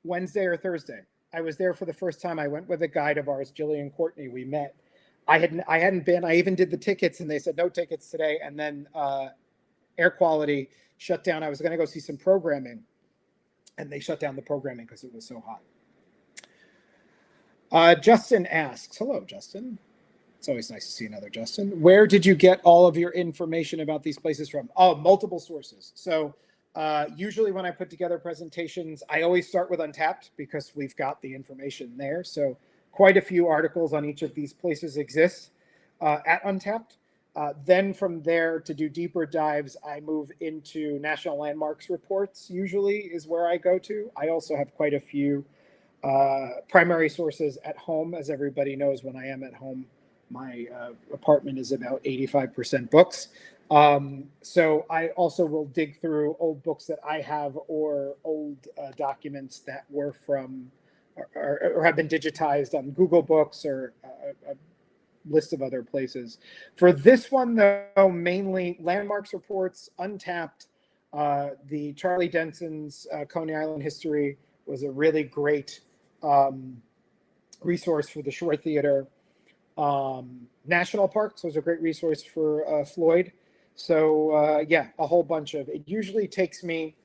Wednesday or Thursday. I was there for the first time. I went with a guide of ours, Jillian Courtney. We met. I hadn't been. I even did the tickets, and they said no tickets today. And then air quality shut down. I was going to go see some programming, and they shut down the programming because it was so hot. Justin asks, hello, Justin. It's always nice to see another Justin. Where did you get all of your information about these places from? Oh, multiple sources. So usually when I put together presentations, I always start with Untapped because we've got the information there. So quite a few articles on each of these places exist at Untapped. Then from there, to do deeper dives, I move into National Landmarks reports, usually is where I go to. I also have quite a few primary sources at home. As everybody knows, when I am at home, my apartment is about 85% books. So I also will dig through old books that I have or old documents that were from or have been digitized on Google Books or a list of other places. For this one, though, mainly Landmarks reports, Untapped, the Charlie Denson's Coney Island history was a really great resource for the Shore Theater. National parks was a great resource for Floyd. So yeah, a whole bunch of, it usually takes me,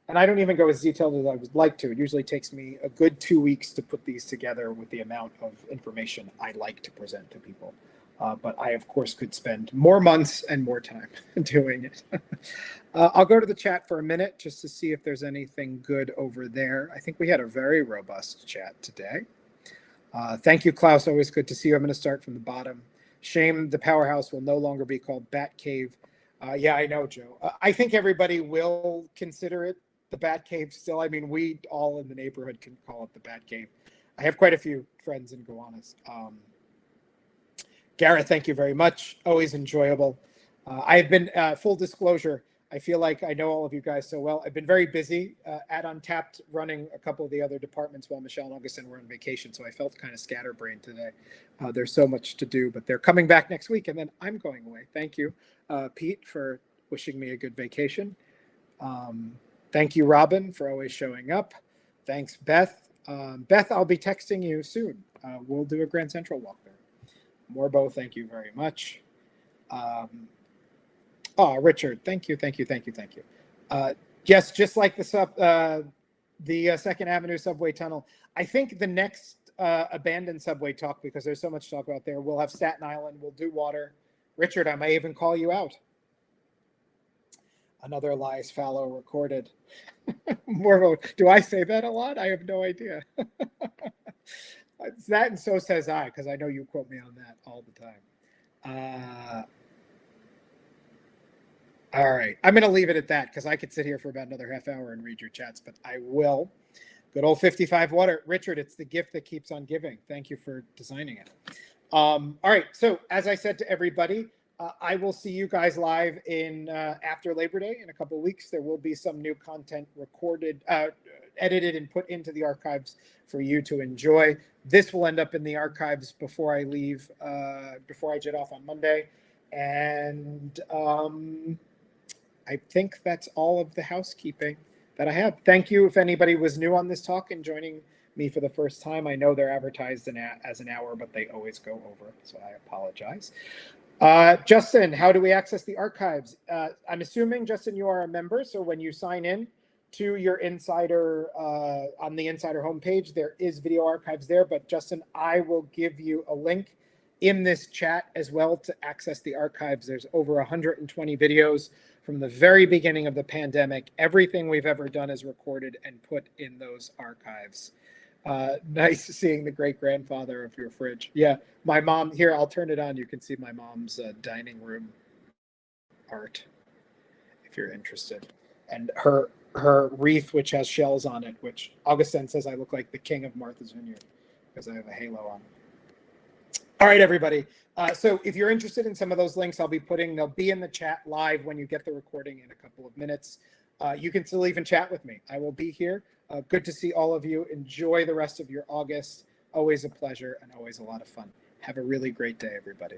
and I don't even go as detailed as I would like to. It usually takes me a good 2 weeks to put these together with the amount of information I like to present to people. But I, of course, could spend more months and more time doing it. I'll go to the chat for a minute just to see if there's anything good over there. I think we had a very robust chat today. Thank you, Klaus. Always good to see you. I'm going to start from the bottom. Shame the powerhouse will no longer be called Bat Cave. Yeah, I know, Joe. I think everybody will consider it the Bat Cave still. I mean, we all in the neighborhood can call it the Bat Cave. I have quite a few friends in Gowanus. Gareth, thank you very much. Always enjoyable. I've been, full disclosure, I feel like I know all of you guys so well. I've been very busy at Untapped running a couple of the other departments while Michelle and Augustin were on vacation, so I felt kind of scatterbrained today. There's so much to do, but they're coming back next week, and then I'm going away. Thank you, Pete, for wishing me a good vacation. Thank you, Robin, for always showing up. Thanks, Beth. Beth, I'll be texting you soon. We'll do a Grand Central walk there. Morbo, thank you very much. Oh, Richard, thank you. Yes, just like the Second Avenue subway tunnel. I think the next abandoned subway talk, because there's so much to talk about there, we'll have Staten Island, we'll do water. Richard, I may even call you out. Another Elias Fallow recorded. Morbo, do I say that a lot? I have no idea. It's that, and so says I, because I know you quote me on that all the time. All right, I'm going to leave it at that because I could sit here for about another half hour and read your chats, but I will. Good old 55 water. Richard, it's the gift that keeps on giving. Thank you for designing it. All right, so as I said to everybody, I will see you guys live in after Labor Day in a couple of weeks. There will be some new content recorded, edited, and put into the archives for you to enjoy. This will end up in the archives before I leave, before I jet off on Monday. And I think that's all of the housekeeping that I have. Thank you if anybody was new on this talk and joining me for the first time. I know they're advertised as an hour, but they always go over, so I apologize. Justin, how do we access the archives? I'm assuming, Justin, you are a member, so when you sign in to your Insider, on the Insider homepage, there is video archives there, but Justin, I will give you a link in this chat as well to access the archives. There's over 120 videos from the very beginning of the pandemic. Everything we've ever done is recorded and put in those archives. Nice seeing the great-grandfather of your fridge. Yeah, my mom, here, I'll turn it on. You can see my mom's dining room art, if you're interested. And her wreath, which has shells on it, which Augustin says I look like the king of Martha's Vineyard because I have a halo on. All right, everybody. So if you're interested in some of those links, they'll be in the chat live when you get the recording in a couple of minutes. You can still even chat with me. I will be here. Good to see all of you. Enjoy the rest of your August. Always a pleasure and always a lot of fun. Have a really great day, everybody.